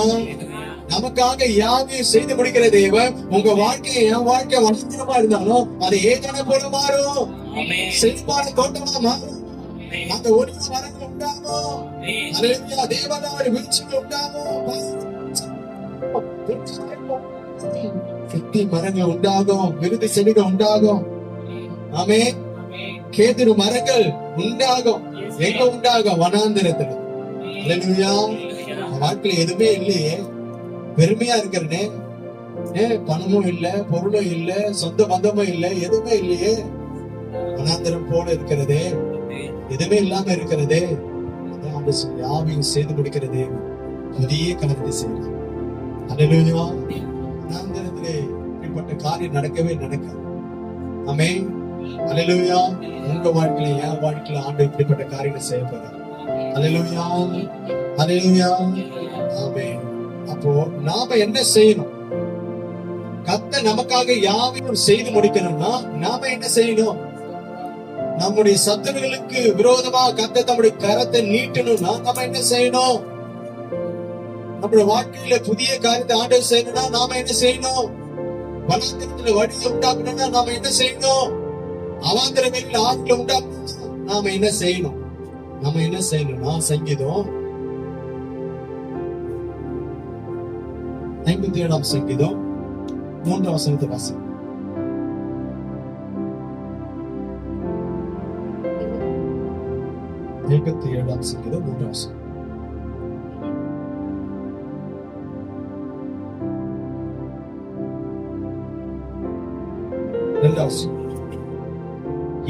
நமக்காக யாவையும் செய்து முடிக்கிற தேவன் உங்க வாழ்க்கையை, என் வாழ்க்கை வனாந்தரமா இருந்தாலும் அது ஏதான போல மாறும். செழிப்பான தோட்டமா மாறும். அந்த ஒளிவ மரங்கள் உண்டாகும். ஹல்லேலூயா. தேவதாரு விருட்சங்கள் உண்டாகும். சித்தி மரங்கள் உண்டாகும். விருது செடிகள் உண்டாகும். கேதுரு மரங்கள் உண்டாகும். எங்க உண்டாகும்? வனாந்தரத்துல. ஹல்லேலூயா. வாழ்க்கையில எதுவுமே இல்லையே, பெருமையா இருக்கிறனே, பணமும் இல்ல, பொருளும் இல்ல, சொந்த பந்தமும் இல்ல, எதுவுமே இல்லையே. வனாந்தரம் போல இருக்கிறதே. எதுவுமே இல்லாம இருக்கிறதே யாவையும் செய்து முடிக்கிறதே புதிய காரியத்தை செய்யலாம். அல்லேலூயா. அந்த இடத்துல இப்படிப்பட்ட காரியம் நடக்கவே நடக்காது. ஆமென். அல்லேலூயா. உங்க வாழ்க்கையில என் வாழ்க்கையில ஆண்டவர் இப்படிப்பட்ட காரியத்தை செய்ய போறார். அல்லேலூயா. அல்லேலூயா. ஆமென். அப்போ நாம என்ன செய்யணும்? கர்த்தர் நமக்காக யாவையும் செய்து முடிக்கணும்னா நாம என்ன செய்யணும்? நம்முடைய சத்துருகளுக்கு விரோதமா கர்த்தர் தம்முடைய கரத்தை நீட்டணும்னா நம்ம என்ன செய்யணும்? நம்முடைய வாழ்க்கையில புதிய காரியத்தை ஆண்டவர் செய்யணும்னா நாம என்ன செய்யணும்? வனாந்திரத்துல வழியை உண்டாக்கணும்னா நாம என்ன செய்யணும்? அவாந்திரங்களில் ஆட்களை உண்டாக்கணும்னா நாம என்ன செய்யணும்? நம்ம என்ன செய்யணும்னா சங்கீதம் 57 சங்கீதம் 3 வசனத்தை வாசிங்க. 57 சங்கீதம் 3 வசனம்.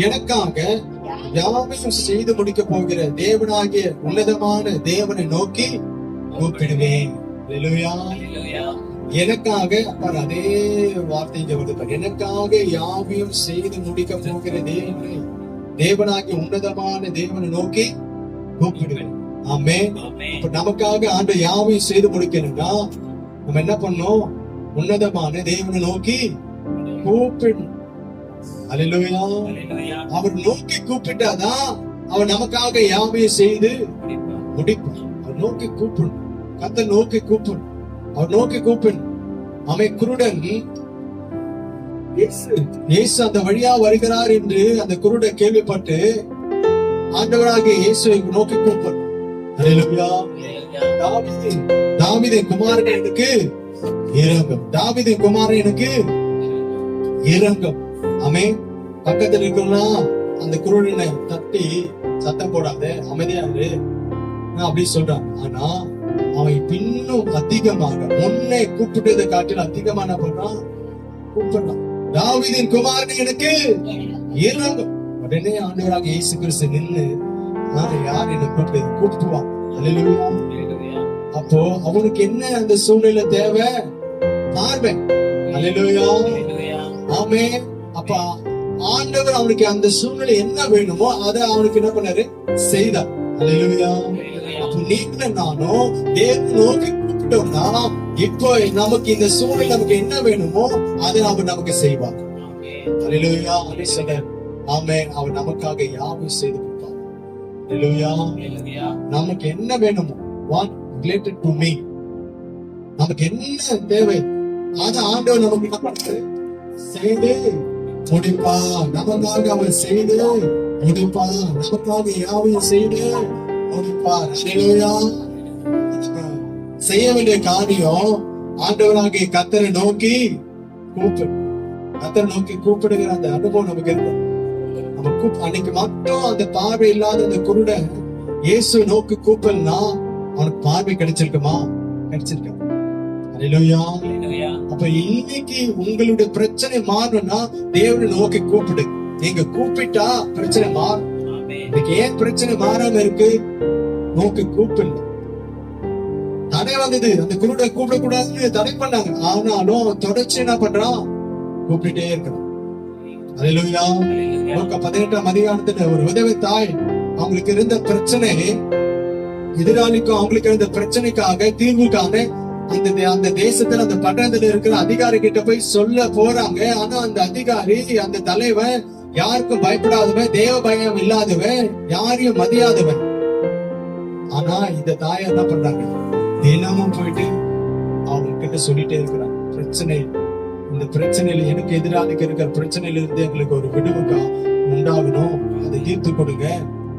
எனக்காக யாவையும் செய்து முடிக்க போகிற தேவனாகிய உன்னதமான தேவனை நோக்கி கூப்பிடுவேன். எனக்காக அதே வார்த்தை எனக்காக யாவையும் செய்து முடிக்க போகிற தேவனாகிய உன்னதமான தேவனை நோக்கி கூப்பிடுவேன். ஆமென். இப்ப நமக்காக ஆண்டவர் யாவையும் செய்து முடிக்கணும்னா நம்ம என்ன பண்ணோம்? உன்னதமான தேவனை நோக்கி கூப்பிடணும். அல்லேலூயா. அவர் நோக்கி கூப்பிட்டாதான் அவர் நமக்காக யாவையும் செய்து முடிப்பார். அவர் நோக்கி கூப்பிடணும். கர்த்தர் நோக்கி கூப்பிடணும். அவர் நோக்கி கூப்பிடணும். அவன் குருடன் இயேசு அந்த வழியா வருகிறார் என்று அந்த குருடன் கேள்விப்பட்டு ஆண்டவராகிய இயேசுவை நோக்கி கூப்பிடணும். அல்லேலூயா. தாவீதின் குமாரன் எனக்கு இரங்கும். தாவீதின் குமாரன் எனக்கு இரங்கும். ஆமென். பக்கத்துல இருக்கலாம் அந்த குருடனை தட்டி சத்தம் போடாத, அமைதியா இரு அப்படி சொல்றான். ஆனா அவன் பின்னும் அதிகமாக முன்னே கூப்பிட்டதை காட்டில் அதிகமா என்ன பண்றான்? கூப்பிடுறான். தாவீதின் குமாரன் எனக்கு இரங்கும். உடனே ஆண்டவராக இயேசு கிறிஸ்து நின்னு யார் என்ன கூப்பிடுவான். அல்லேலூயா. அப்போ அவனுக்கு என்ன அந்த சூழ்நிலை தேவை? பார்வை. அல்லேலூயா. ஆமென். அப்ப ஆண்டவர் அவனுக்கு அந்த சூழ்நிலை என்ன வேணுமோ அதை அவனுக்கு என்ன பண்ணாரு? செய்தார். அல்லேலூயா. அப்ப நீங்க நானும் தேவனை நோக்கி கூப்பிட்டோம்னா இப்போ நமக்கு இந்த சூழ்நிலை நமக்கு என்ன வேணுமோ அதை அவர் நமக்கு செய்வார். அல்லேலூயா. ஆமென். அவர் நமக்காக யாவையும் செய்து கொடுப்பார். அல்லேலூயா. நமக்கு என்ன வேணுமோ what related to me, நமக்கு என்ன தேவை அதை ஆண்டவர் நமக்கு என்ன பண்றாரு? செய்து முடிப்பா. நமக்காக அவர் செய்து முடிப்பா. நமக்காக யாவையும் செய்து முடிப்பார். செய்ய வேண்டிய காரியம் ஆண்டவராகிய கர்த்தரை நோக்கி கூப்பிடு. கர்த்தரை நோக்கி கூப்பிடுகிற அந்த அனுபவம் நமக்கு இருக்கும். நம்ம அன்னைக்கு மட்டும் அந்த பார்வை இல்லாத அந்த குருடன் இயேசு நோக்கி கூப்பிடனா அவனுக்கு பார்வை கிடைச்சிருக்குமா? கிடைச்சிருக்க. அல்லேலூயா. அப்ப இன்னைக்கு உங்களுடைய பிரச்சனை மாறணும்னா தேவனை நோக்கி கூப்பிடு. நீங்க கூப்பிட்டா பிரச்சனை மாறும். இன்னைக்கு ஏன் பிரச்சனை மாறாம இருக்கு? நோக்கி கூப்பிடல. தடை வந்தது. அந்த குருடை கூப்பிடக்கூடாதுன்னு தடை பண்ணாங்க. ஆனாலும் அவன் தொடர்ச்சி என்ன பண்றான்? கூப்பிட்டுட்டே இருக்கிறான். அல்லேலூயா. 18ஆம் அதிகாரத்துல ஒரு விதவை தாய் அவங்களுக்கு இருந்த பிரச்சனை, எதிராளிக்கும் அவங்களுக்கு இருந்த பிரச்சனைக்காக தீர்வுக்காக அந்த தேசத்துல அந்த பட்டணத்துல இருக்கிற அதிகாரி கிட்ட போய் சொல்ல போறாங்க. ஆனா அந்த அதிகாரி அந்த தலைவன் யாருக்கும் பயப்படாதவன், தேவ பயம் இல்லாதவன், யாரையும் மதியாதவன். ஆனா இந்த தாயை என்ன பண்றாங்க? தினமும் போயிட்டு அவங்க கிட்ட சொல்லிட்டே இருக்கிறாங்க பிரச்சனை, இந்த பிரச்சனையில எனக்கு எதிராளிக்கு இருக்கிற பிரச்சனையில இருந்து எங்களுக்கு ஒரு விடுவு உண்டாகணும், அதை தீர்த்து கொடுங்க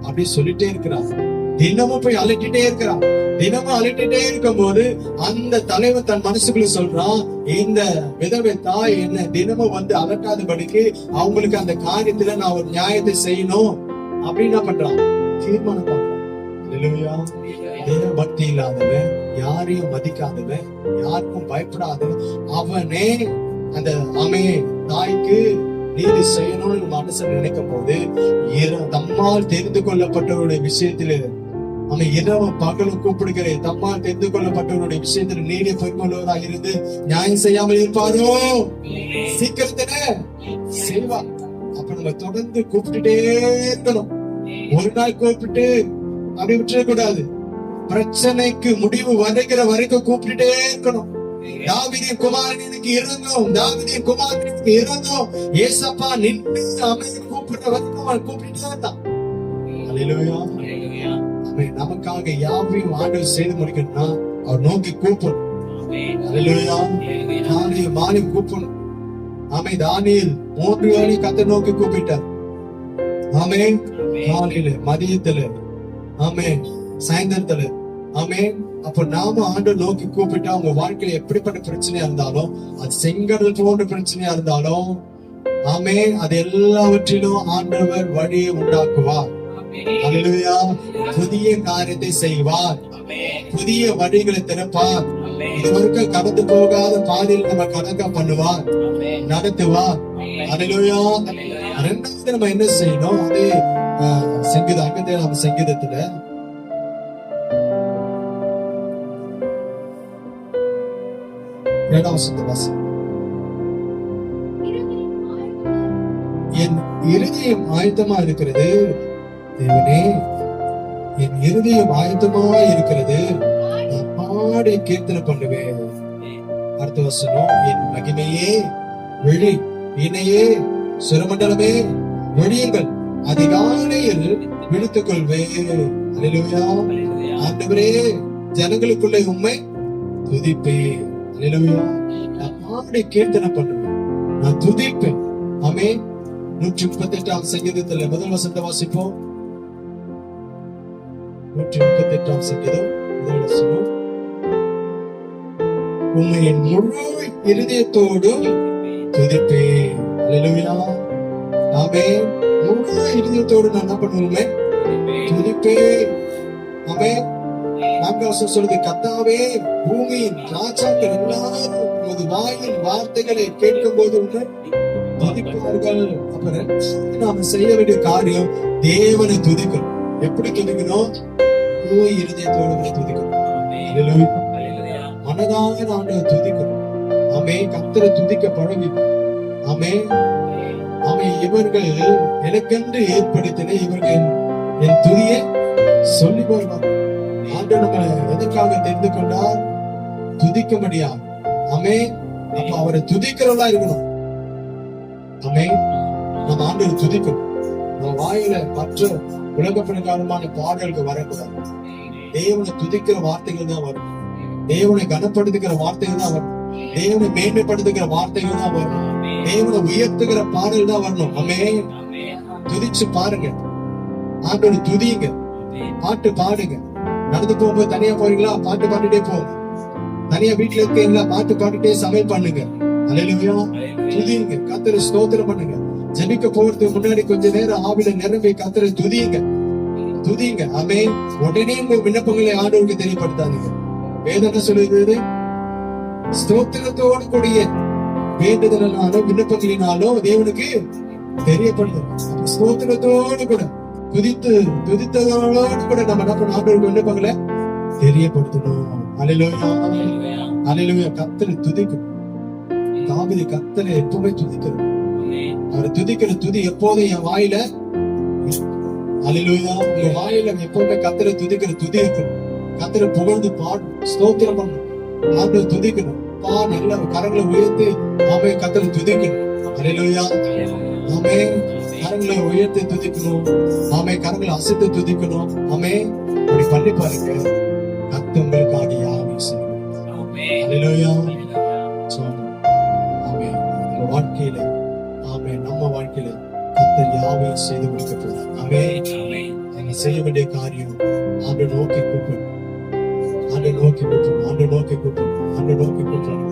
அப்படி சொல்லிட்டே இருக்கிறாங்க. தினமும் போய் அலட்டிட்டே இருக்கிறான். தினமும் அலட்டிட்டே இருக்கும் போது அந்த தலைவன் தன் மனசுக்குள்ள சொல்றான், இந்த விதவை தாய் என்ன தினமும் வந்து அலட்டாதபடிக்கு அவங்களுக்கு அந்த காரியத்துல நான் ஒரு நியாயத்தை செய்யணும் அப்படின்னு என்ன பண்றான்? தீர்மானம் பண்றான். தேவ பக்தி இல்லாதவன், யாரையும் மதிக்காதவன், யாருக்கும் பயப்படாதவன், அவனே அந்த தாய்க்கு நீதி செய்யணும்னு நம்ம மனசுல நினைக்கும் போது தம்மால் தெரிந்து கொள்ளப்பட்டவருடைய விஷயத்தில அவன் இரவு பகலும் கூப்பிடுகிற தம்மால் தெரிந்து கொள்ளப்பட்டவருடைய விஷயத்துல நீடிய பொறுப்புள்ளவராக இருந்து நியாயம் செய்யாமல் இருப்பாரோ? சீக்கிரத்துல செய்வா. அப்ப நம்ம தொடர்ந்து கூப்பிட்டுட்டே இருக்கணும். ஒரு நாள் கூப்பிட்டு அப்படி விட்டுறக்கூடாது. பிரச்சனைக்கு முடிவு வருகிற வரைக்கும் கூப்பிட்டுட்டே இருக்கணும். தாவீதின் குமாரன் எனக்கு இறங்கும், தாவீதின் குமாரன் எனக்கு இறங்கும், ஏசப்பா நின்று அமைதி கூப்பிடுற வரைக்கும் அவன் கூப்பிட்டுட்டே இருந்தான். அல்லேலூயா. நமக்காக யாவையும் ஆண்டவர் செய்து முடிக்கணும்னா அவர் நோக்கி கூப்பிடணும். அல்லேலூயா. மாலை கூப்பிடணும். ஆமே, தானியேல் 3 வேளை கர்த்தரை நோக்கி கூப்பிட்டார். ஆமே, காலையில, மதியத்துல, ஆமே, சாயந்தரத்துல, ஆமே. அப்ப நாம ஆண்டவர் நோக்கி கூப்பிட்டா உங்க வாழ்க்கையில எப்படிப்பட்ட பிரச்சனையா இருந்தாலும், அது செங்கடல் போன்ற பிரச்சனையா இருந்தாலும், ஆமே, அது எல்லாவற்றிலும் ஆண்டவர் வழியை உண்டாக்குவார். அல்லேலூயா. புதிய காரியத்தை செய்வார், புதிய வழிகளை திறப்பார். இதுவரைக்கும் கடந்து போகாத பாதையில் நம்ம கடக்க பண்ணுவார், நடத்துவார். அல்லேலூயா. ரெண்டாவது நம்ம என்ன செய்யணும்? அதே சங்கீதத்துல 7ஆம் வசனம், என் இருதயம் ஆயத்தமா இருக்கிறது தேவனே, என் இருதயம் ஆயத்தமா இருக்கிறது, நான் பாடி கீர்த்தனை பண்ணுவேன். அடுத்த வசனம், என் மகிமையே வெளி, இணையே சுரமண்டலமே வெளியுங்கள், அதிகாலையில் விழித்துக் கொள்வேன். அல்லேலூயா. ஆண்டவரே, ஜனங்களுக்குள்ளே உம்மை துதிப்பேன். அல்லேலூயா. நான் பாடி கீர்த்தனை பண்ணுவேன், நான் துதிப்பேன். ஆமே. 138ஆம் சங்கீதத்துல முதல் வசனத்தை வாசிப்போம். 138ஆம் சங்கீதம் முதல் வசனம், உம்மை என் முழு இருதயத்தோடு துதிப்பேன். அல்லேலூயா. ஆமே. முழு இருதயத்தோடு நான் என்ன பண்ணுவேன்? துதிப்பேன். ஆமே. 4ஆம் வசனம் சொல்லுது, கர்த்தாவே, பூமியின் ராஜாக்கள் எல்லாரும் உமது வாயின் வார்த்தைகளை கேட்கும் போது உன்னை துதிப்பார்கள். அப்புறம் நாம செய்ய வேண்டிய காரியம் தேவனை துதிக்கணும். எப்படி துதிக்கணும்? இருதயத்தோடு துதிக்கணும். மனதாக ஆண்டவரை துதிக்கணும். ஆமே. கர்த்தரை துதிக்க பழகி. ஆமே. ஆமே. இவர்கள் எனக்கென்று ஏற்படுத்தின இவர்கள் என் துதியை சொல்லி போவார். ஆண்டவர் நம்ம எதற்காக தெரிந்து கொண்டார்? துதிக்க முடியாது. ஆமே. அப்ப அவரை துதிக்கிறவளா இருக்கணும். ஆமே. நம்ம ஆண்டவர் துதிக்கணும். நம்ம வாயில மற்ற உலக பிரகாரமான பாடல்கள் வரக்கூடாது. தேவனை துதிக்கிற வார்த்தைகள் தான் வரும். தேவனை கனப்படுத்துகிற வார்த்தைகள் தான் வரும். தேவனை மேன்மைப்படுத்துகிற வார்த்தைகள் தான் வரும். தேவனை உயர்த்துகிற பாடல் தான் வரணும். ஆமே. துதிச்சு பாருங்க. ஆண்டவர் துதிங்க. பாட்டு பாடுங்க. நடந்து போகும்போது தனியா போறீங்களா? பாட்டு பாட்டுட்டே போங்க. தனியா வீட்டுல இருக்கீங்களா? பாட்டு பாட்டுட்டே சமையல் பண்ணுங்க. அல்லேலூயா. துதிங்க. கர்த்தரை ஸ்தோத்திரம் பண்ணுங்க. ஜெபிக்க போறதுக்கு முன்னாடி கொஞ்ச நேரம் ஆவில நிரம்பி கர்த்தரை துதிங்க. துதிங்க. ஆமே. உடனே உங்க விண்ணப்பங்களை ஆண்டவருக்கு தெரியப்படுத்தாதீங்க. வேதம் என்ன சொல்லுது? ஸ்தோத்திரத்தோடு கூடிய வேண்டுதலாலும் விண்ணப்பங்களினாலும் தேவனுக்கு தெரியப்படுது. ஸ்தோத்திரத்தோடு கூட துதித்ததோடு கூட நம்ம என்ன பண்ண ஆண்டவருக்கு விண்ணப்பங்களை தெரியப்படுத்தணும். அல்லேலூயா. அல்லேலூயா. கர்த்தரை துதிக்கணும். தாவீது கர்த்தரை எப்பவுமே துதிக்கணும். அவர் துதிக்கிற துதி எப்போதும் என் வாயில. அல்லேலூயா. உங்க வாயில எப்பவுமே கர்த்தரை துதிக்கிற துதி இருக்கணும். கர்த்தரை புகழ்ந்து பாடணும், ஸ்தோத்திரம் பண்ணணும், ஆண்டவர் துதிக்கணும். நல்ல கரங்களை உயர்த்தி ஆமே கர்த்தரை துதிக்கணும். அல்லேலூயா. ஆமே. கரங்களை உயர்த்தி துதிக்கணும். ஆமே. கரங்களை அசைத்து துதிக்கணும். ஆமே. அப்படி பண்ணி பாருங்க. கர்த்தர் உங்களுக்காக யாவையும் செய்வார். அல்லேலூயா. ஆமே. உங்க வாழ்க்கையில, ஆமே, நம்ம வாழ்க்கையில கர்த்தர் யாவையும் செய்து முடிக்க போறார். ஆமே. நீங்க செய்ய வேண்டிய காரியம் ஆண்டவரை நோக்கி கூப்பிடணும். ஆண்டவரை நோக்கி கூப்பிடணும். ஆண்டவரை நோக்கி கூப்பிடணும். ஆண்டவரை நோக்கி கூப்பிடணும்.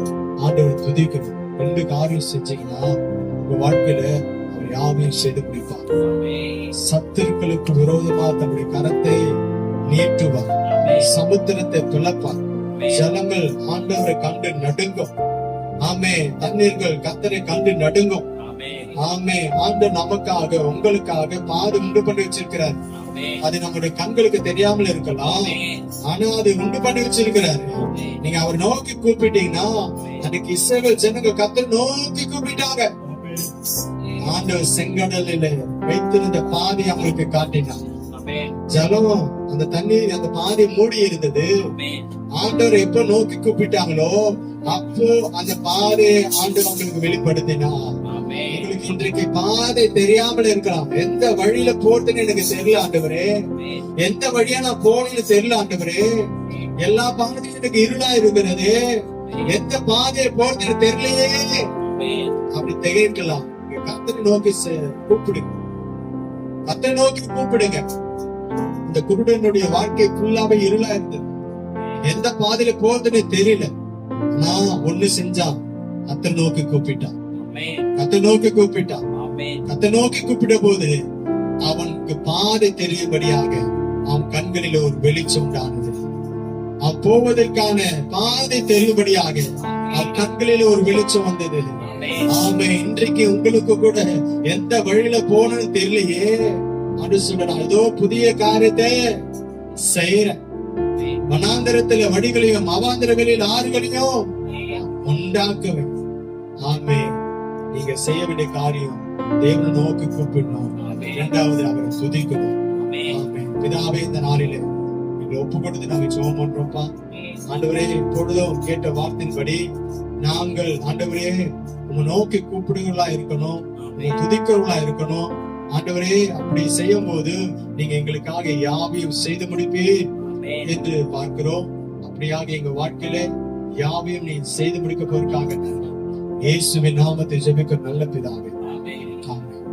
ஆண்டவரை துதிக்கணும். 2 காரியம் செஞ்சீங்கன்னா உங்க வாழ்க்கையில அவர் யாவையும் செய்து முடிப்பார். சத்துருக்களுக்கு விரோதமா தன்னுடைய கரத்தை நீட்டுவார். சமுத்திரத்தை பிளப்பார். ஜலங்கள் ஆண்டவரை கண்டு நடுங்கும். ஆமே. தண்ணீர்கள் கர்த்தரை கண்டு நடுங்கும். ஆமே. ஆண்டவர் நமக்காக உங்களுக்காக பாதை உண்டு பண்ணி வச்சிருக்கிறார். அது நம்முடைய கண்களுக்கு தெரியாமல் இருக்கலாம், ஆனா அது உண்டு பண்ணி வச்சிருக்கிறாரு. நீங்க அவர் நோக்கி கூப்பிட்டீங்கன்னா, அன்னைக்கு இஸ்ரவேல் ஜனங்க கர்த்தரை நோக்கி கூப்பிட்டாங்க. ஆண்டவர் செங்கடலில் வைத்திருந்த பாதை அவங்களுக்கு காட்டினார். ஜலம் அந்த தண்ணீர் அந்த பாதை மூடி இருந்தது. ஆண்டவர் எப்ப நோக்கி கூப்பிட்டாங்களோ அப்போ அந்த பாதை ஆண்டவர் அவங்களுக்கு வெளிப்படுத்தினார். உங்களுக்கு இன்றைக்கு பாதை தெரியாமல் இருக்கலாம். எந்த வழியில போறதுன்னு எனக்கு தெரியல ஆண்டவரே, எந்த வழியா நான் போனேன்னு தெரியல ஆண்டவரே, எல்லா பாதையும் எனக்கு இருளா இருக்கிறது, எந்த பாதையை போறதுன்னு தெரியலையே அப்படி திகைக்கலாம். கர்த்தரை நோக்கி கூப்பிடுங்க, கர்த்தரை நோக்கி கூப்பிடுங்க. இந்த குருடனுடைய வாழ்க்கை ஃபுல்லாவே இருளா இருந்தது, எந்த பாதையில போறதுன்னு தெரியல. நான் ஒண்ணு செஞ்சான், கர்த்தரை நோக்கி கூப்பிட்டான், கர்த்தரை நோக்கி கூப்பிட்டான். கர்த்தரை நோக்கி கூப்பிட்ட போது அவனுக்கு பாதை தெரியும்படியாக அவன் கண்களில் ஒரு வெளிச்சம் உண்டானது. அவன் போவதற்கான பாதை தெரியும்படியாக அவன் கண்களில் ஒரு வெளிச்சம் வந்தது. ஆமே. இன்றைக்கு உங்களுக்கு கூட எந்த வழியில போனன்னு தெரியலையே, அது சொல்றான், ஏதோ புதிய காரியத்தை செய்யற, வனாந்தரத்துல வடிகளையும் அவாந்தரங்களில் ஆறுகளையும் உண்டாக்குவேன். ஆமே. நீங்க செய்ய வேண்டிய காரியம் தேவனை நோக்கி கூப்பிடணும், இரண்டாவது அவரை துதிக்கணும். பிதாவே, இந்த நாளிலே எங்களை ஒப்பு கொடுத்து நாங்க ஜெபம் பண்றோம்ப்பா. ஆண்டவரே, இப்பொழுதும் கேட்ட வார்த்தையின்படி நாங்கள் ஆண்டவரே உங்க நோக்கி கூப்பிடுகளா இருக்கணும், உங்க துதிக்கிறவர்களா இருக்கணும். ஆண்டவரே, அப்படி செய்யும் போது நீங்க எங்களுக்காக யாவையும் செய்து முடிப்பீர் என்று பார்க்கிறோம். அப்படியாக எங்க வாழ்க்கையில யாவையும் நீ செய்து முடிக்க போறதுக்காக இயேசுவின் நாமத்தை ஜெபிக்க நல்ல பிதாவே. ஆமென்.